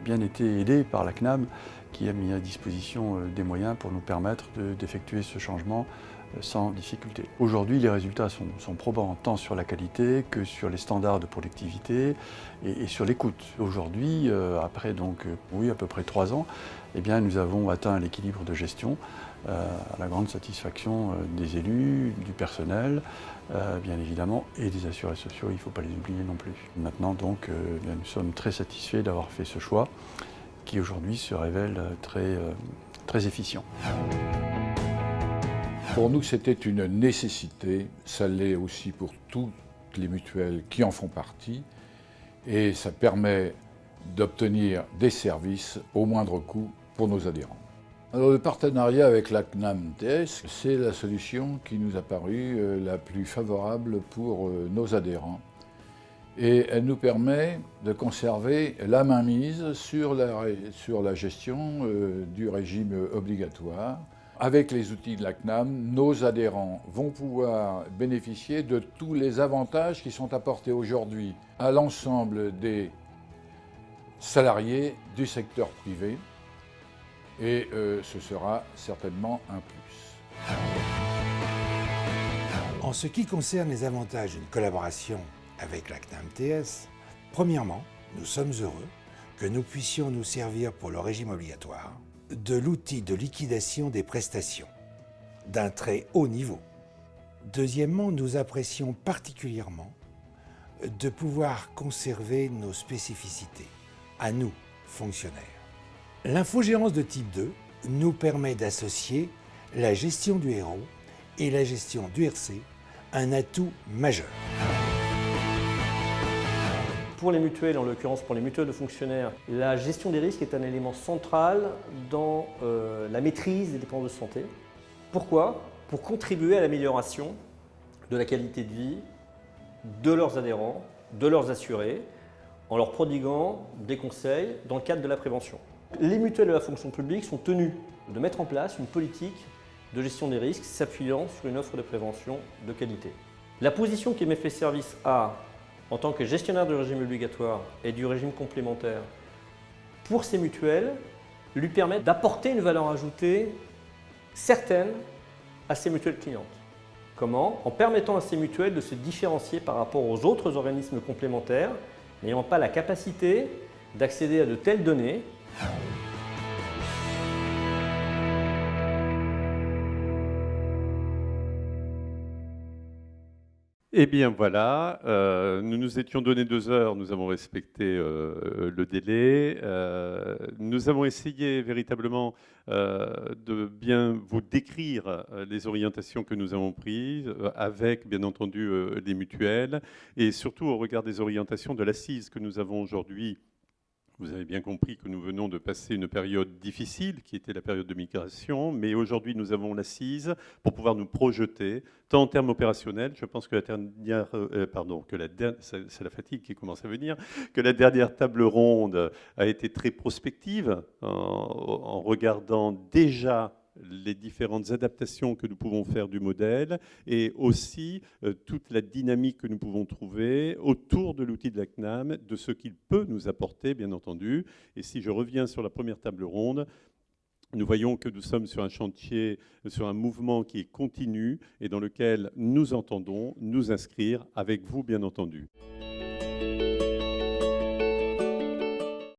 bien été aidés par la CNAM qui a mis à disposition des moyens pour nous permettre d'effectuer ce changement sans difficulté. Aujourd'hui, les résultats sont probants tant sur la qualité que sur les standards de productivité et sur l'écoute. Aujourd'hui, après donc, à peu près 3 ans, eh bien, nous avons atteint l'équilibre de gestion à la grande satisfaction des élus, du personnel, bien évidemment, et des assurés sociaux, il ne faut pas les oublier non plus. Maintenant, donc, nous sommes très satisfaits d'avoir fait ce choix qui aujourd'hui se révèle très efficient. Pour nous, c'était une nécessité, ça l'est aussi pour toutes toutes les mutuelles qui en font partie, et ça permet d'obtenir des services au moindre coût pour nos adhérents. Alors, le partenariat avec la CNAM TS, c'est la solution qui nous a paru la plus favorable pour nos adhérents. Et elle nous permet de conserver la mainmise sur la gestion du régime obligatoire. Avec les outils de la CNAM, nos adhérents vont pouvoir bénéficier de tous les avantages qui sont apportés aujourd'hui à l'ensemble des salariés du secteur privé. Et ce sera certainement un plus. En ce qui concerne les avantages d'une collaboration avec la CNAM TS, premièrement, nous sommes heureux que nous puissions nous servir pour le régime obligatoire de l'outil de liquidation des prestations d'un très haut niveau. Deuxièmement, nous apprécions particulièrement de pouvoir conserver nos spécificités, à nous, fonctionnaires. L'infogérance de type 2 nous permet d'associer la gestion du RO et la gestion du RC, un atout majeur. Pour les mutuelles, en l'occurrence pour les mutuelles de fonctionnaires, la gestion des risques est un élément central dans la maîtrise des dépenses de santé. Pourquoi? Pour contribuer à l'amélioration de la qualité de vie de leurs adhérents, de leurs assurés, en leur prodiguant des conseils dans le cadre de la prévention. Les mutuelles de la fonction publique sont tenues de mettre en place une politique de gestion des risques s'appuyant sur une offre de prévention de qualité. La position qu'MFP Services a en tant que gestionnaire du régime obligatoire et du régime complémentaire pour ces mutuelles lui permet d'apporter une valeur ajoutée certaine à ces mutuelles clientes. Comment? En permettant à ces mutuelles de se différencier par rapport aux autres organismes complémentaires n'ayant pas la capacité d'accéder à de telles données. Eh bien voilà, nous nous étions donné 2 heures, nous avons respecté le délai. Nous avons essayé véritablement de bien vous décrire les orientations que nous avons prises avec bien entendu les mutuelles et surtout au regard des orientations de l'assise que nous avons aujourd'hui. Vous avez bien compris que nous venons de passer une période difficile, qui était la période de migration, mais aujourd'hui nous avons l'assise pour pouvoir nous projeter, tant en termes opérationnels, je pense que c'est la fatigue qui commence à venir, que la dernière table ronde a été très prospective, en regardant déjà les différentes adaptations que nous pouvons faire du modèle et aussi toute la dynamique que nous pouvons trouver autour de l'outil de la CNAM, de ce qu'il peut nous apporter, bien entendu. Et si je reviens sur la première table ronde, nous voyons que nous sommes sur un chantier, sur un mouvement qui est continu et dans lequel nous entendons nous inscrire avec vous, bien entendu.